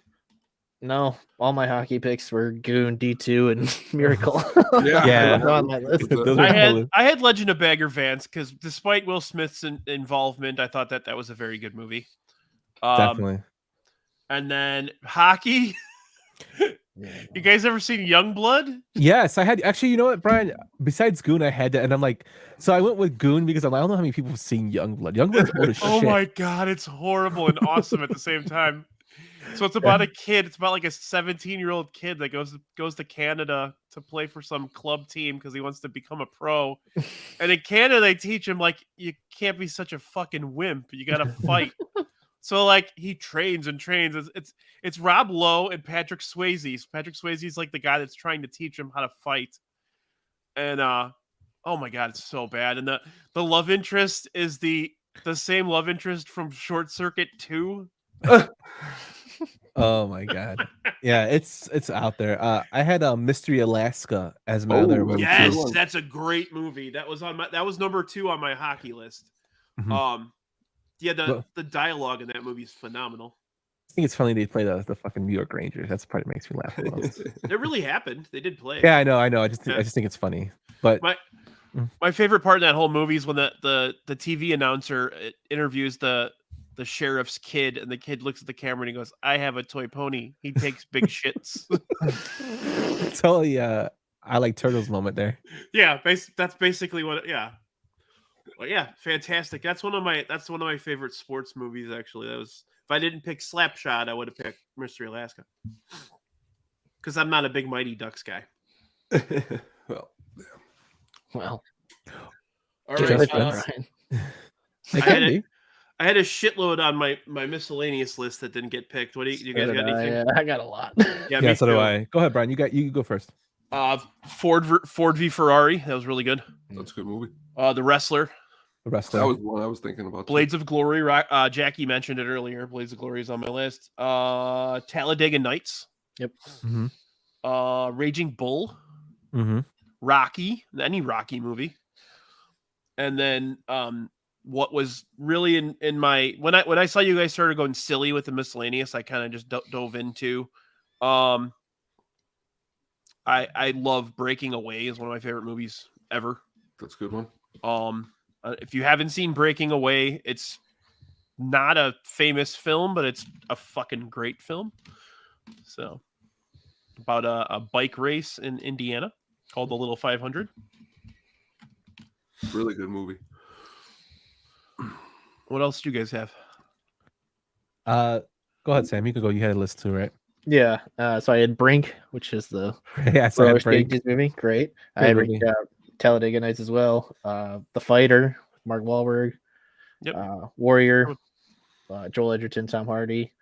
No, all my hockey picks were Goon, D2, and Miracle. Yeah. On my list. I had Legend of Bagger Vance because despite Will Smith's involvement, I thought that was a very good movie. Definitely. And then hockey. You guys ever seen Youngblood? Yes, I had. Actually, you know what, Brian? Besides Goon, I had that, and I'm like, so I went with Goon because I don't know how many people have seen Youngblood. Youngblood's old as shit. Oh my god, it's horrible and awesome at the same time. So it's about a kid. It's about like a 17-year-old kid that goes to Canada to play for some club team because he wants to become a pro. And in Canada, they teach him like you can't be such a fucking wimp. You got to fight. So like he trains and trains. It's Rob Lowe and Patrick Swayze. So Patrick Swayze is like the guy that's trying to teach him how to fight. And oh my god, it's so bad. And the love interest is the same love interest from Short Circuit 2. Oh my god. Yeah, it's out there. I had Mystery Alaska as my other movie. Yes, that's a great movie. That was number 2 on my hockey list. Mm-hmm. The dialogue in that movie is phenomenal. I think it's funny they play the fucking New York Rangers. That's the part that makes me laugh the most. It really happened. They did play. Yeah, I know. I just think it's funny. But my favorite part in that whole movie is when the TV announcer interviews the sheriff's kid, and the kid looks at the camera and he goes, "I have a toy pony. He takes big shits." Totally. I like Turtles moment there. Yeah, that's basically what. Yeah. Well, yeah, fantastic. That's one of my favorite sports movies. Actually, if I didn't pick Slapshot, I would have picked Mystery Alaska. because I'm not a big Mighty Ducks guy. Well, Well, All good right. one, Brian. It I had can it. be. I had a shitload on my miscellaneous list that didn't get picked. What do you guys So got? did I. Anything? I got a lot. Yeah, Yeah, me so do too. I. Go ahead, Brian. You go first. Ford v Ferrari. That was really good. that's a good movie. The Wrestler. The wrestler. That was one I was thinking about. too. Blades of Glory. Jackie mentioned it earlier. Blades of Glory is on my list. Talladega Nights. Yep. Mm-hmm. Raging Bull. Mm-hmm. Rocky. Any Rocky movie. And then what was really in my when I saw you guys started going silly with the miscellaneous, I kind of just dove into. I love Breaking Away is one of my favorite movies ever. That's a good one. If you haven't seen Breaking Away, it's not a famous film, but it's a fucking great film. So about a bike race in Indiana called the Little 500. Really good movie. What else do you guys have? Go ahead, Sam. You can go. You had a list too, right? Yeah. So I had Brink, which is the Yeah, so I roller had Brink. skating movie. Great. I Great had movie. Talladega Nights as well. The Fighter, Mark Wahlberg. Yep. Warrior, Joel Edgerton, Tom Hardy.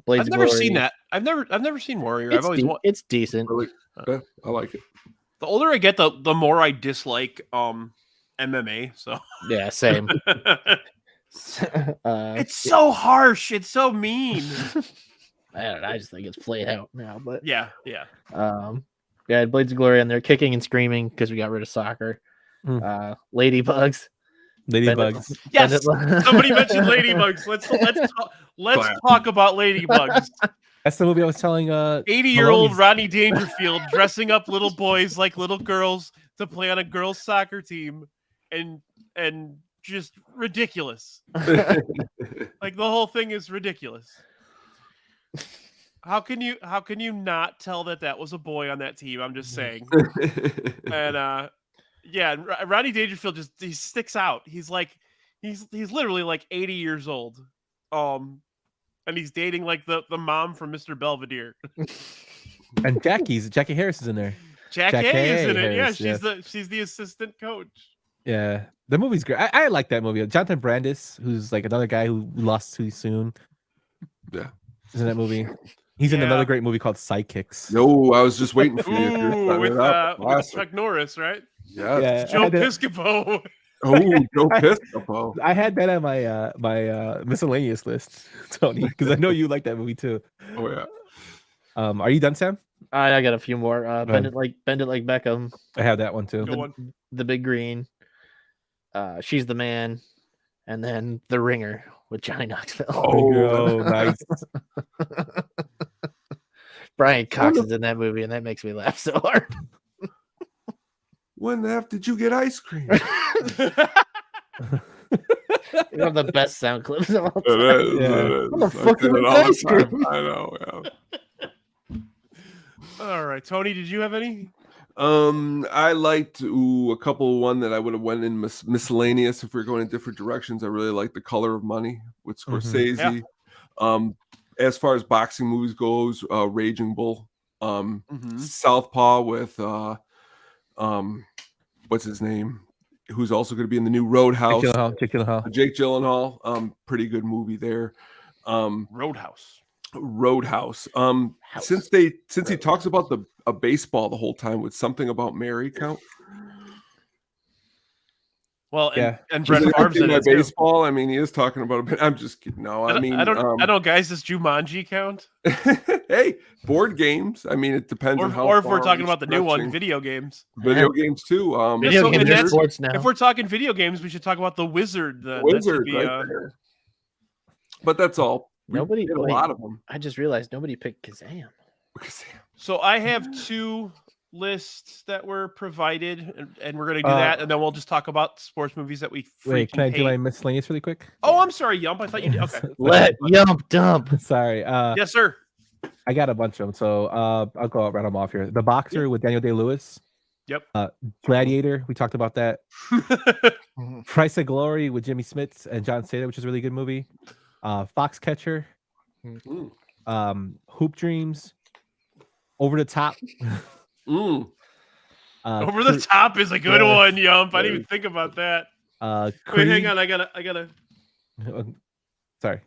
Blades I've of never Glory. seen that. I've never seen Warrior. I've always It's decent. Really, yeah, I like it. the older I get, the more I dislike MMA. So Yeah, same. it's so harsh. It's so mean. I don't know. I just think it's played out now. But Yeah. yeah, I had Blades of Glory on there, kicking and screaming because we got rid of soccer. Ladybugs. Ladybugs. Yes. Somebody mentioned Ladybugs. Let's talk about Ladybugs. That's the movie I was telling. 80-year-old Maloney's- Rodney Dangerfield dressing up little boys like little girls to play on a girls' soccer team, and just ridiculous. Like the whole thing is ridiculous. How can you not tell that was a boy on that team? I'm just saying. And yeah, Rodney Dangerfield he sticks out. He's literally like 80 years old. And he's dating like the mom from Mr. Belvedere. And Jackie Harris is in there. Jackie is in it. Harris, Yeah, yeah. she's the assistant coach. Yeah, the movie's great. I like that movie. Jonathan Brandis, who's like another guy who lost too soon, Yeah. is in that movie. He's in Yeah. another great movie called Sidekicks. No, I was just waiting for you. Ooh, with Chuck Norris, right? Yeah. Yeah, Joe I had that- Piscopo. Oh, Joe Piscopo. I had that on my my miscellaneous list, Tony, because I know you like that movie too. Oh yeah. Are you done, Sam? I got a few more. Bend ahead. it like Beckham. I have that one too. Go on. The Big Green. She's the Man, and then The Ringer with Johnny Knoxville. Oh, nice. Brian Cox is in that movie, and that makes me laugh so hard. When the F did you get ice cream? You have the best sound clips of all It time. is, Yeah. it is. What the I fuck get is it all the ice cream? time. I know, yeah. All right, Tony, did you have any? I liked a couple. One that I would have went in miscellaneous if we are going in different directions. I really like The Color of Money with Scorsese. As far as boxing movies goes, Raging Bull, Southpaw with what's his name, who's also going to be in the new Roadhouse. Jake Gyllenhaal. Jake Gyllenhaal. Pretty good movie there. Roadhouse. Since he talks about a baseball the whole time, would something about Mary count? Well, Yeah. and Brett Is it Favre's in my it too. baseball. I mean, he is talking about a bit. I'm just kidding. No, I mean, I don't, guys. Does Jumanji count? hey, board games. I mean, it depends on how. Or if we're far talking about the new one, stretching. video games. Video games too. Video so- games and are that's- sports now. If we're talking video games, we should talk about the Wizard. That should Wizard, be, right there. But that's all. We Nobody- did a wait. lot of them. I just realized nobody picked Kazam. So I have two lists that were provided, and we're gonna do that, and then we'll just talk about sports movies that we Wait, can I freaking do my hate. miscellaneous really quick? Oh, I'm sorry, Yump. I thought you did. Okay. Let Yump Dump. Sorry. Yes, sir. I got a bunch of them, so I'll go round them off here. The Boxer with Daniel Day-Lewis. Yep. Gladiator, we talked about that. Price of Glory with Jimmy Smits and John Cena, which is a really good movie. Foxcatcher. Hoop Dreams. Over the Top. Mm. Over the Top is a good one, Yump. I didn't even think about that. Creed. Wait, hang on. I gotta. Sorry.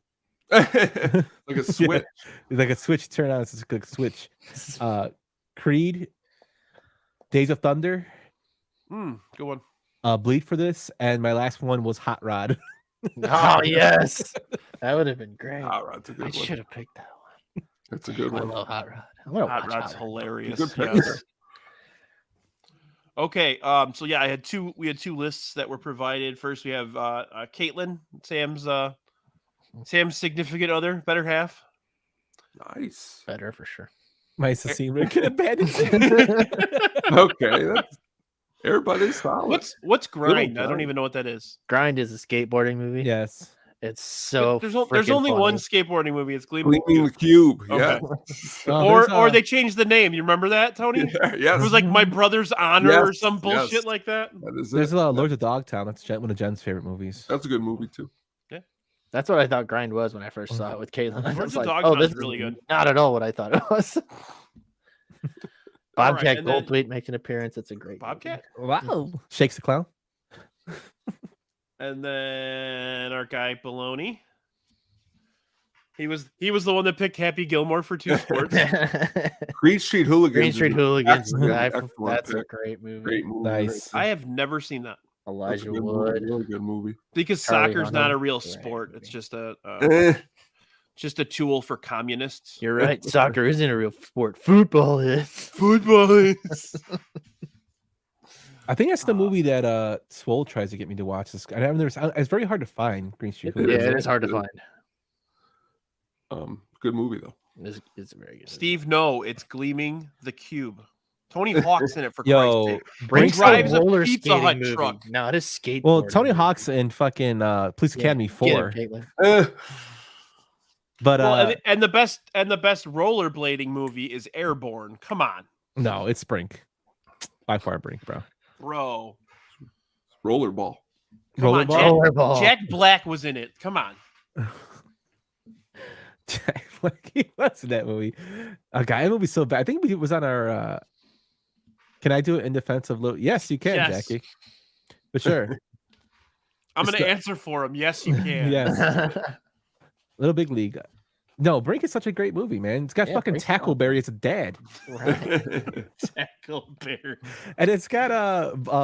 Like a switch. It's like a switch. Turn on. It's a good switch. Creed. Days of Thunder. Good one. Bleed for This, and my last one was Hot Rod. Oh yes, that would have been great. Hot Rod's a good I one. should have picked that one. That's a good I one. love Hot Rod. I'm gonna Hot watch Rod's Hot Rod. hilarious. Good pick yes. there. Okay. So yeah, we had two lists that were provided. First, we have Caitlin, Sam's significant other, better half. Nice. Better for sure. Nice to see Rick and abandoned. Okay. That's everybody's solid. What's Grind? I don't Grind. even know what that is. Grind is a skateboarding movie. Yes. It's so. There's freaking only one funny. skateboarding movie. It's Gleaming. Cleaning the cube. Okay. Yeah. Or they changed the name. You remember that, Tony? Yes. It was like My Brother's Honor or Yes, some bullshit yes. like that. That is There's it. a lot of Lords of Dogtown. That's one of Jen's favorite movies. That's a good movie too. That's what I thought Grind was when I first saw it with Caitlin. I Lords was of like, Dogtown oh, this is really good. Not at all what I thought it was. All right, Bobcat and then- Goldthwait makes an appearance. It's a great Bobcat? Wow. Shakes the Clown. And then our guy Baloney. He was the one that picked Happy Gilmore for two sports. movie. Green Street Hooligans. Green is Street an Hooligans. excellent That's a pick. great movie. Great movie. Nice. I have never seen that That's a Elijah good movie. Wood. Really good movie. because Charlie soccer's not a Hunnam. real Great sport. It's movie. just a tool for communists. You're right. Soccer isn't a real sport. Football is. Football is. I think that's the movie that Swole tries to get me to watch. It's very hard to find. Green Street. Yeah, Hooligans. it is hard to find. Good movie though. It's a very good. Steve, no, it's Gleaming the Cube. Tony Hawk's in it for Yo, Christ's sake. Brinks drives the a roller Pizza skating Hut movie, truck. not a skateboard. Well, Tony movie. Hawk's in fucking Police Academy Get 4. it, Caitlin. But Well, and the best rollerblading movie is Airborne. Come on, no, it's Brink. By far Brink, bro. bro. Rollerball. Come on, Rollerball. Jack Black was in it. Come on. Jack Black, he was in that movie. That movie's so bad. I think it was on our. Can I do it in defense of Little? Yes, you can, Yes. Jackie. For sure. I'm It's going to the- answer for him. Yes, you can. Yes. Little Big League. No, Brink is such a great movie, man. It's got Yeah, fucking Brink's awesome. Tackleberry as a dad, Tackleberry. and it's got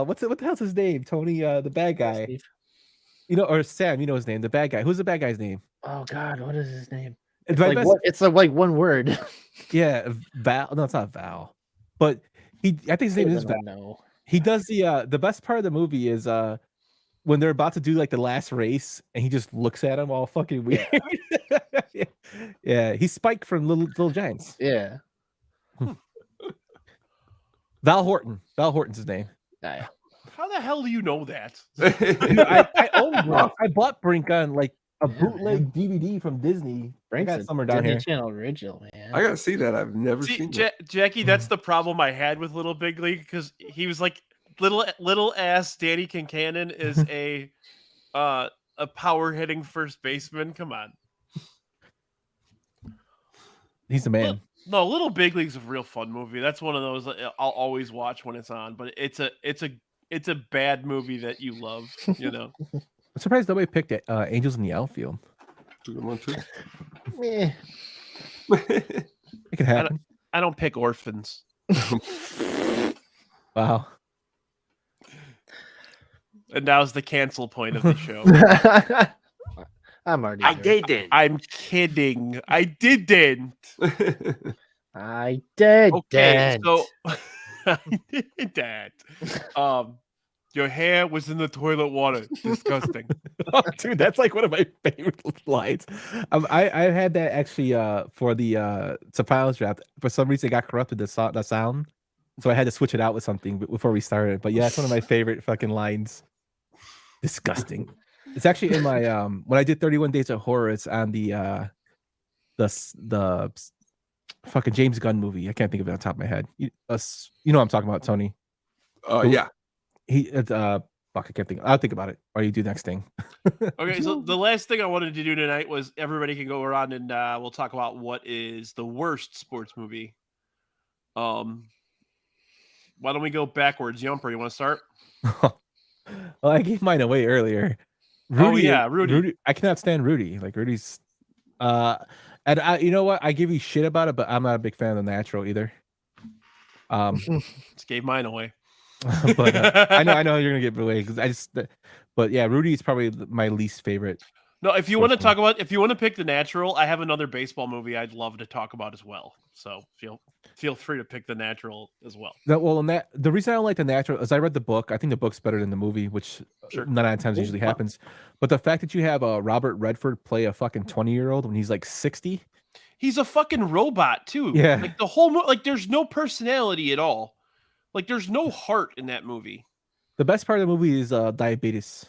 what the hell's his name? Tony, the bad guy. Steve. Or Sam, you know his name. The bad guy. Who's the bad guy's name? Oh God, what is his name? It's It's like one word. Yeah, Val. No, it's not Val. But I think his name is Val. No. He does the best part of the movie is when they're about to do like the last race and he just looks at him all fucking weird. Yeah, he's Spike from Little Giants. Yeah. Val Horton. Val Horton's his name. Yeah. How the hell do you know that? I own Brink. I bought Brink on like a bootleg DVD from Disney. I got somewhere down Disney here. Channel original, man. I gotta see that. I've never See, seen it. Jackie, that's the problem I had with Little Big League because he was like little ass Danny Kincannon is a power hitting first baseman. Come on. He's the man. No, Little Big League's a real fun movie. That's one of those that I'll always watch when it's on. But it's a bad movie that you love. You know. I'm surprised nobody picked it. Angels in the Outfield. It's a good one too. Meh. It could happen. I don't pick orphans. Wow. And now's the cancel point of the show. I'm already. I there. didn't. I'm kidding. I didn't. I did. Okay, so I did that. Your hair was in the toilet water. Disgusting. Oh, dude, that's like one of my favorite lines. I had that actually for the Sopranos draft. For some reason, it got corrupted the sound, so I had to switch it out with something before we started. But yeah, it's one of my favorite fucking lines. Disgusting. It's actually in my when I did 31 Days of Horror. It's on the fucking James Gunn movie. I can't think of it on top of my head. You know what I'm talking about, Tony. Yeah. Fuck, I can't think. I'll think about it. Or you do next thing. Okay, so the last thing I wanted to do tonight was everybody can go around and we'll talk about what is the worst sports movie Why don't we go backwards? Yumper, you want to start? Well, I gave mine away earlier. Rudy. I cannot stand Rudy. Like Rudy's, and you know what? I give you shit about it, but I'm not a big fan of The Natural either. Just gave mine away. But I know you're gonna give it away because but yeah, Rudy is probably my least favorite. No, if you want to pick The Natural, I have another baseball movie I'd love to talk about as well. So feel free to pick The Natural as well. The reason I don't like The Natural is I read the book. I think the book's better than the movie, which 9 out of 10 usually happens. But the fact that you have Robert Redford play a fucking 20-year-old when he's like 60, he's a fucking robot too. Yeah, like the whole like there's no personality at all. Like there's no heart in that movie. The best part of the movie is diabetes.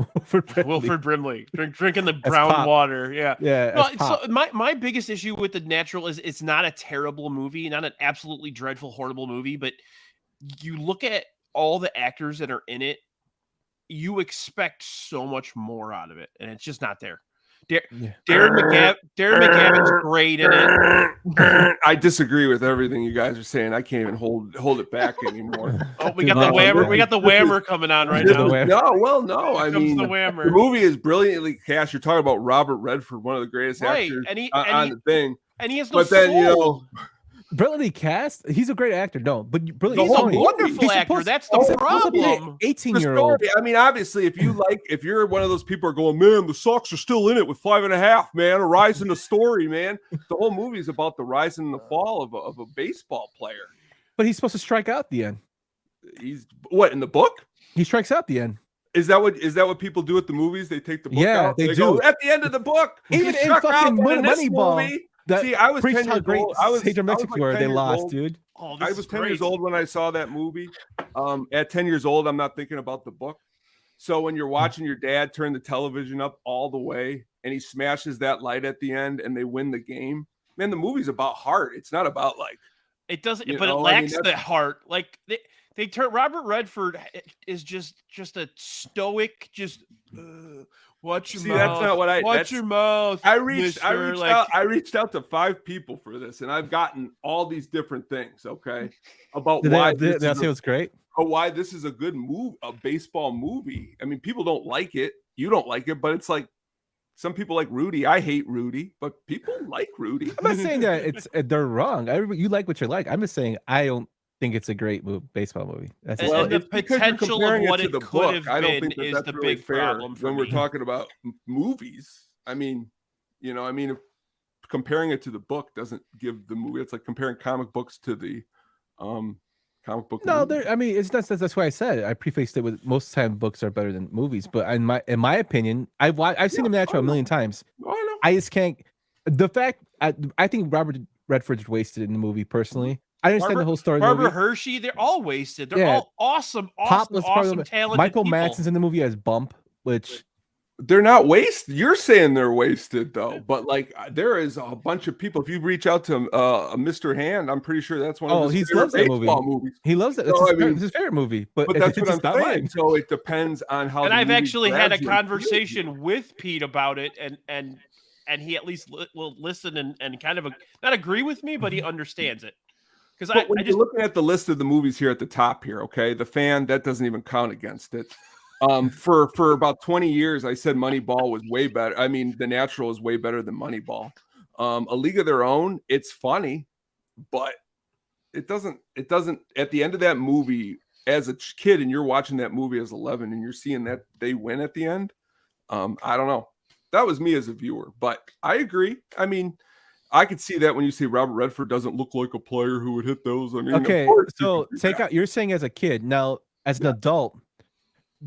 Wilford Brimley drinking the brown water. Yeah. No, so my biggest issue with The Natural is it's not a terrible movie, not an absolutely dreadful, horrible movie, but you look at all the actors that are in it, you expect so much more out of it, and it's just not there. Darren McGavin's great in it. I disagree with everything you guys are saying. I can't even hold it back anymore. Oh, we got the whammer. We got the whammer coming on right now. No. I mean, the movie is brilliantly cast. You're talking about Robert Redford, one of the greatest actors on the thing. And he has no soul. Brilliantly cast. He's a great actor. No, but he's a wonderful actor. That's the problem. 18-year-old. I mean, obviously, if you're one of those people who are going, man, the Sox are still in it with 5.5, man, a rise in the story, man. The whole movie is about the rise and the fall of a baseball player. But he's supposed to strike out at the end. He's what in the book? He strikes out at the end. Is that what people do at the movies? They take the book out. Yeah, they do. Go, at the end of the book. Even in fucking Moneyball. See, I was 10 years old. I was Mexico where they lost, dude. I was 10 years old when I saw that movie. At 10 years old, I'm not thinking about the book. So when you're watching your dad turn the television up all the way and he smashes that light at the end and they win the game, man, the movie's about heart. It's not about like it doesn't, but it lacks the heart. Like they turn Robert Redford is just a stoic, just. Watch your mouth. That's not what Watch your mouth. I reached out to 5 people for this, and I've gotten all these different things. Okay, about why did I say it was great? Why this is a good move, a baseball movie. I mean, people don't like it. You don't like it, but it's like some people like Rudy. I hate Rudy, but people like Rudy. I'm not saying that they're wrong. You like what you like. I'm just saying I don't think it's a great baseball movie. And the potential of what it could have been is the big problem when we're talking about movies. I mean, if comparing it to the book doesn't give the movie. It's like comparing comic books to the comic book. No, I mean, that's why I said I prefaced it with most of the time books are better than movies. But in my opinion, I've seen The Natural a million times. I just can't. The fact I think Robert Redford's wasted in the movie personally. I understand the whole story. Barbara Hershey, they're all wasted. They're all awesome, talented Michael people. Madsen's in the movie as Bump, which they're not wasted. You're saying they're wasted though, but like there is a bunch of people. If you reach out to Mr. Hand, I'm pretty sure that's one of his favorite baseball movies. He loves it. It's his favorite movie. But that's what I'm saying. So it depends on how. And I've actually had a conversation with Pete about it, and he at least will listen and kind of not agree with me, but he understands it. Because when you're looking at the list of the movies here at the top here, okay, The Fan, that doesn't even count against it. For about 20 years, I said Moneyball was way better. I mean, The Natural is way better than Moneyball. A League of Their Own, it's funny, but it doesn't. At the end of that movie, as a kid, and you're watching that movie as 11, and you're seeing that they win at the end. I don't know. That was me as a viewer, but I agree. I mean. I could see that when you say Robert Redford doesn't look like a player who would hit those. I mean, okay, so take out. You're saying as a kid. Now, as an adult,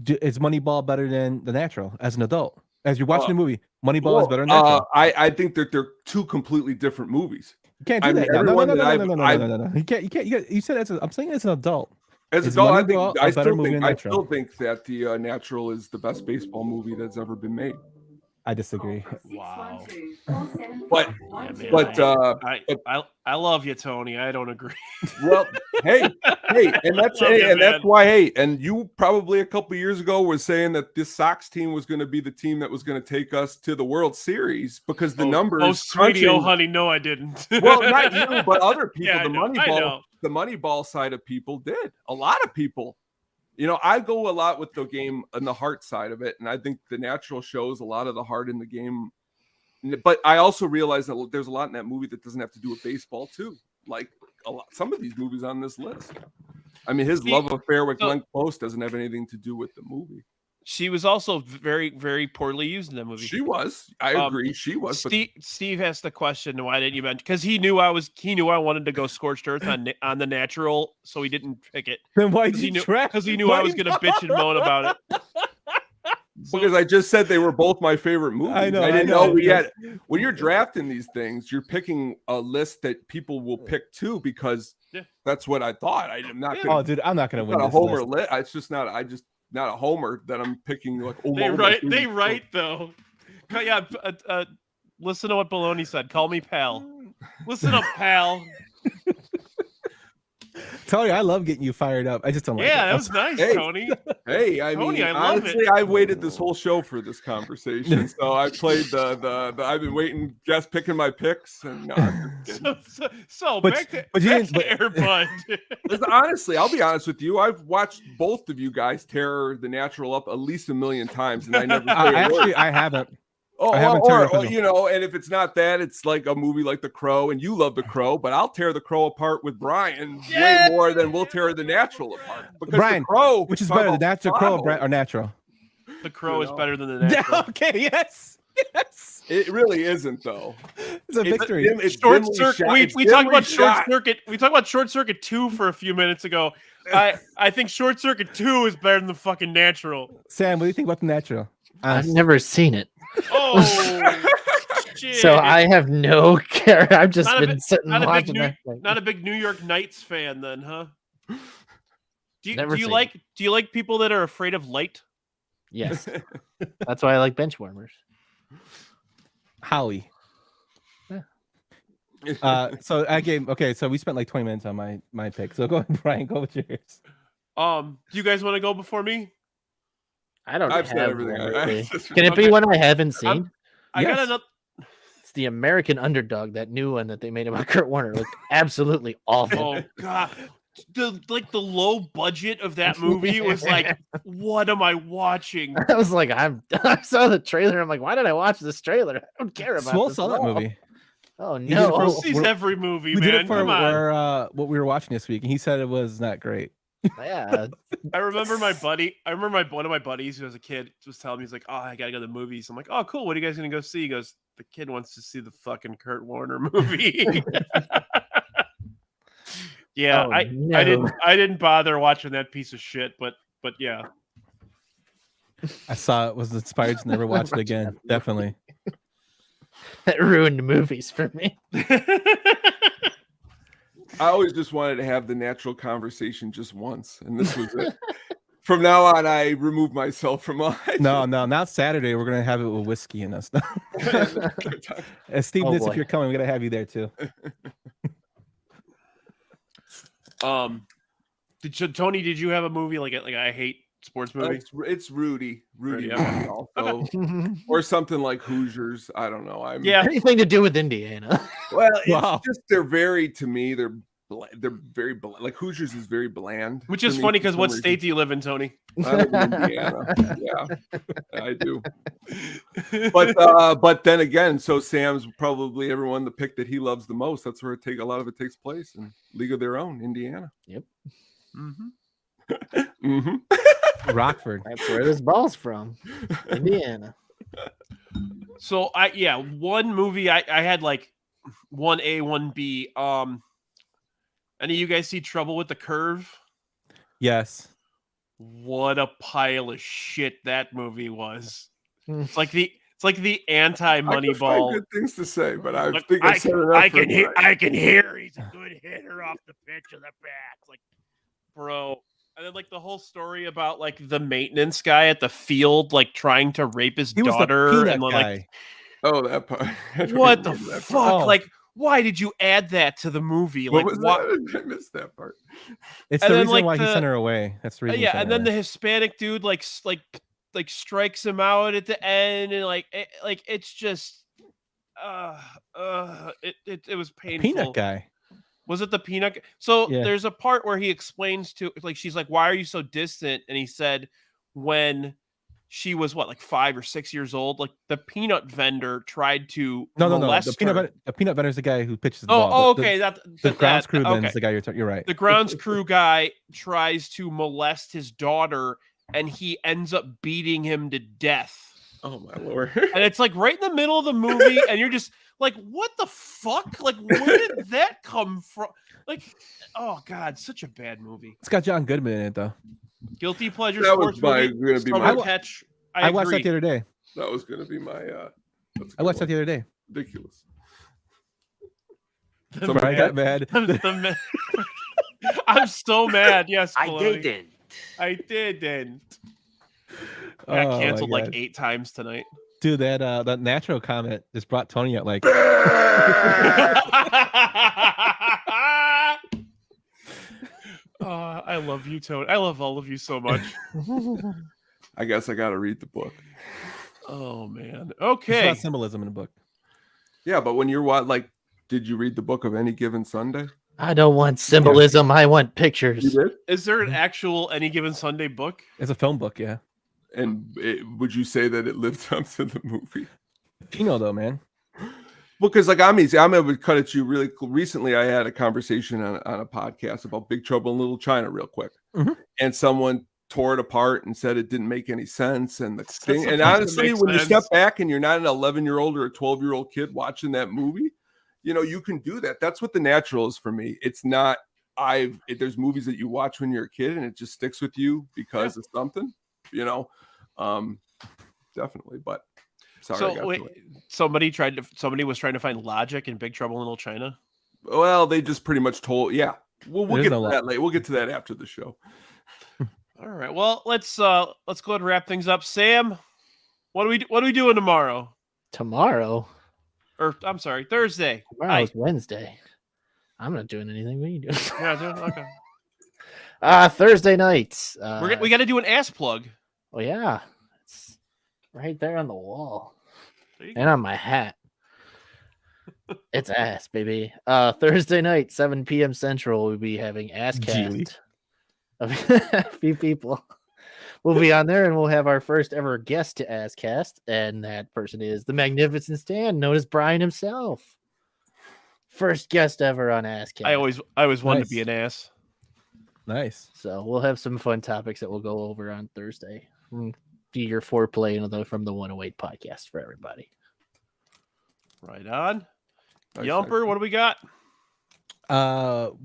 is Moneyball better than The Natural? As an adult, as you're watching the movie, Moneyball is better than Natural. I think that they're two completely different movies. You can't do that. No. You can't. You said I'm saying as an adult. As an adult, I still think that The Natural is the best baseball movie that's ever been made. I disagree. Wow. But Yeah, man, but I love you, Tony. I don't agree. well, hey, and that's Love you, and that's man. why. Hey, and you probably a couple years ago were saying that this Sox team was going to be the team that was going to take us to the World Series because the numbers. Oh, sweetie, crunching- oh, honey, no, I didn't. Well, not you, but other people. Yeah, the I know. the Moneyball side of people did. A lot of people. You know, I go a lot with the game and the heart side of it, and I think The Natural shows a lot of the heart in the game. But I also realize that there's a lot in that movie that doesn't have to do with baseball too. Like some of these movies on this list. I mean, his love affair with Glenn Close doesn't have anything to do with the movie. She was also very, very poorly used in that movie. She was. I agree. She was. Steve asked the question, why didn't you mention? Because he knew I wanted to go Scorched Earth on The Natural, so he didn't pick it. Then why Because did he knew, you because he knew I was going to bitch and moan about it. Because I just said they were both my favorite movies. I know. I didn't know we had. When you're drafting these things, you're picking a list that people will pick too because that's what I thought. I'm not. Oh, dude, I'm not gonna win not a this homer list. It's just not. I just not a homer that I'm picking. Like They write though. Yeah, listen to what Baloney said. Call me pal. Listen up, pal. Tony, I love getting you fired up. I just don't like it. Yeah, that was nice, Hey. Tony. Hey, Tony, mean, I love honestly, I waited this whole show for this conversation. So I played the I've been waiting, just picking my picks, and no, I'm just kidding. So But- back to, but you back didn't- to Airbud. Listen, honestly, I'll be honest with you. I've watched both of you guys tear The Natural up at least a million times, and I never. I haven't. Oh, I haven't or, teared up you know, and if it's not that, it's like a movie like The Crow, and you love The Crow, but I'll tear The Crow apart with Brian way more than we'll tear The Natural apart. Because Brian, The Crow, which is talk better, the about natural crow follow. or natural? The Crow is better than The Natural. Okay, yes. It really isn't, though. It's a victory. It's Short dimly circuit. shot. We It's talked dimly about Short shot. Circuit. We talked about Short Circuit 2 for a few minutes ago. I think Short Circuit 2 is better than the fucking Natural. Sam, what do you think about the natural? I've never seen it, Oh, shit. so I have no care. I've just Not a been bit- sitting not a big watching New, that thing. not a big New York Knights fan, then, huh? Do Never you seen like people that are afraid of light? Yes, that's why I like bench warmers. Howie. So I gave so we spent like 20 minutes on my pick. So go ahead, Brian, go with yours. Do you guys want to go before me? I don't I've said have everything. one, I- really. Can it be one I haven't seen? I got Yes. another. It's the American Underdog, that new one that they made about Kurt Warner. Looked absolutely awful. Oh god, the low budget of that movie was like, what am I watching? I was like, I saw the trailer. I'm like, why did I watch this trailer? I don't care about Swole this saw at that all. movie. Oh did it for- no! Sees every movie, We man. did it for Come on. what we were watching this week, and he said it was not great. Yeah, I remember one of my buddies who was a kid was telling me, he's like, oh, I gotta go to the movies. I'm like, oh, cool. What are you guys gonna go see? He goes, the kid wants to see the fucking Kurt Warner movie. Yeah, Oh, I no. didn't bother watching that piece of shit, but yeah. I saw it, was inspired to never watch it again. Definitely. that ruined movies for me. I always just wanted to have the natural conversation just once, and this was it. From now on, I remove myself from all. No. Now Saturday we're gonna have it with whiskey and us. Steve, Oh, if boy. you're coming, we gotta have you there too. Tony, Did you have a movie like I hate sports movie? It's Rudy okay. also, or something like Hoosiers. I don't know. Yeah. Anything to do with Indiana? Well, it's Wow. just they're very very like Hoosiers is very bland. Which to is me funny for because some what reason. state do you live in, Tony? I live in Indiana. Yeah, I do. But then again, so Sam's probably everyone the pick that he loves the most. That's where a lot of it takes place in League of Their Own, Indiana. Yep, Rockford. that's where this ball's from. Indiana. So one movie I had like 1A, 1B. Any of you guys see Trouble with the Curve? Yes. What a pile of shit that movie was. It's like the anti I could find Moneyball. good things to say, but I Look, think I said enough. I for can hear. tonight. I can hear. He's a good hitter off the pitch of the bat. It's like, bro, And then like the whole story about like the maintenance guy at the field, like trying to rape his He was the daughter, peanut and like guy. Oh, that part. I don't what the remember that fuck? part. Oh. Like, why did you add that to the movie? What Like, was why? that? I missed that part. It's And the then, reason like, why he the- sent her away. That's the reason. he Yeah, sent and her then the away. Hispanic dude like strikes him out at the end, and it's just it was painful. Peanut guy. Was it the peanut? So Yeah. there's a part where he explains to like she's like, "Why are you so distant?" And he said, "When she was like 5 or 6 years old, like the peanut vendor tried to No. molest The peanut her." vendor, the peanut vendor is the guy who pitches the Oh, ball. okay. The grounds crewman okay. is the guy you're right. The grounds crew guy tries to molest his daughter, and he ends up beating him to death. Oh my lord. And it's like right in the middle of the movie, and you're just like, what the fuck? Like, where did that come from? Like, oh god, such a bad movie. It's got John Goodman in it though. Guilty pleasure That was sports gonna movie. be Summer my. Catch. I watched agree. that the other day. That was gonna be my. That's a I watched good that the other day. one. Ridiculous. The Sorry, I man- got mad. the man- I'm so mad. Yes, I Maloney. didn't. I didn't. Oh, I got my canceled like God. 8 times tonight. Dude, that natural comment just brought Tony out like I love you, Tony. I love all of you so much. I guess I gotta read the book. Oh man. there's a lot Okay. of symbolism in the book. Yeah, but when you're like, did you read the book of Any Given Sunday? I don't want symbolism. I want pictures. You did. Is there an actual Any Given Sunday book? It's a film book, yeah. And would you say that it lived up to the movie? You know though, man. Well, because like I'm gonna cut at you really cool. Recently, I had a conversation on a podcast about Big Trouble in Little China, real quick, Mhm. and someone tore it apart and said it didn't make any sense. And the thing, and supposed to honestly, make when you step sense. back and you're not an 11-year-old or a 12-year-old kid watching that movie, you can do that. That's what The Natural is for me. It's not. There's movies that you watch when you're a kid and it just sticks with you because of something, definitely. But sorry, I got So wait, to it. somebody was trying to find logic in Big Trouble in Little China. Well, they just pretty much told. Yeah, we'll There's get no to that later. We'll get to that after the show. All right. Well, let's go ahead and wrap things up. Sam, what are we doing tomorrow? Tomorrow. Or I'm sorry, Thursday. Tomorrow's Wednesday. I'm not doing anything. What are you doing? Yeah, dude, okay. Thursday nights. We got to do an ass plug. Oh yeah, it's right there on the wall There you and on my hat. It's ass, baby. Thursday night, 7 p.m. Central, we'll be having Geely. Asscast. A few people will be on there, and we'll have our first ever guest to Asscast, and that person is the Magnificent Stan, known as Brian himself. First guest ever on Asscast. I always wanted Nice. to be an ass. Nice. So we'll have some fun topics that we'll go over on Thursday. Do your foreplay from the 108 podcast for everybody. Right on. Nice, Yumper, nice. what do we got?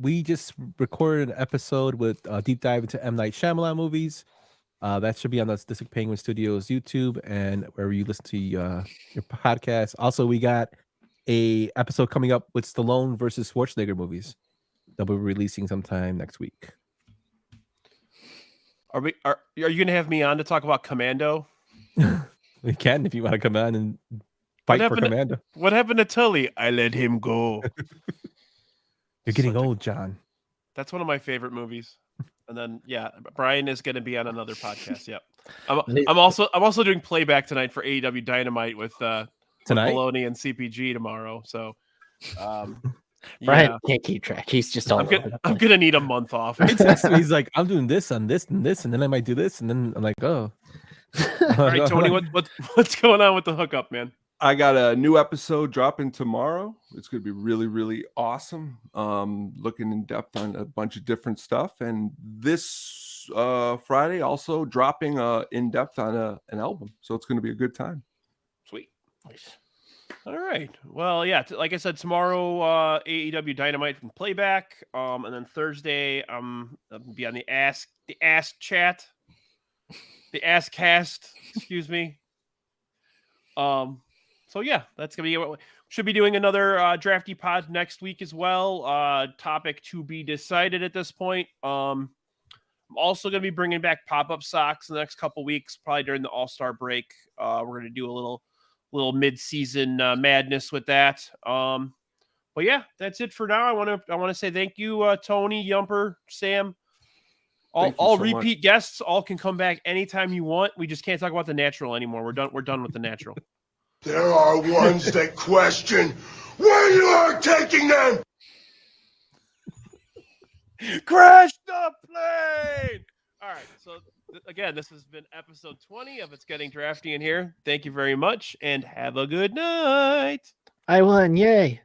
We just recorded an episode with a deep dive into M. Night Shyamalan movies. That should be on the Sadistic Penguin Studios YouTube and wherever you listen to your podcast. Also, we got a episode coming up with Stallone versus Schwarzenegger movies that we'll be releasing sometime next week. Are you gonna have me on to talk about Commando? We can if you want to come on and fight for happened to- Commando. What happened to Tully? I let him go. You're getting Such a- old, John. That's one of my favorite movies. And then Brian is going to be on another podcast. Yep. I'm also doing playback tonight for AEW Dynamite with Tonight? Maloney and CPG tomorrow. So Brian yeah. can't keep track. He's just all I'm gonna need a month off. He texts me, he's like, I'm doing this on this and this, and then I might do this, and then I'm like, oh. All right, Tony, what's going on with the hookup, man? I got a new episode dropping tomorrow. It's going to be really, really awesome. Looking in depth on a bunch of different stuff. And this Friday, also dropping in depth on an album. So it's going to be a good time. Sweet. All right. Well, yeah. Like I said, tomorrow AEW Dynamite from playback. And then Thursday, I'll be on the Ask Chat, the Ask Cast. Excuse me. So yeah, that's gonna be. Should be doing another Drafty Pod next week as well. Topic to be decided at this point. I'm also going to be bringing back pop-up socks in the next couple weeks, probably during the All-Star break. We're going to do a little mid-season madness with that. But yeah, that's it for now. I want to say thank you, Tony, Yumper, Sam. All repeat guests all can come back anytime you want. We just can't talk about the natural anymore. We're done with the natural. There are ones that question where you are taking them. Crash the plane. All right. So again, this has been episode 20 of It's Getting Drafty in Here. Thank you very much and have a good night. I won. Yay.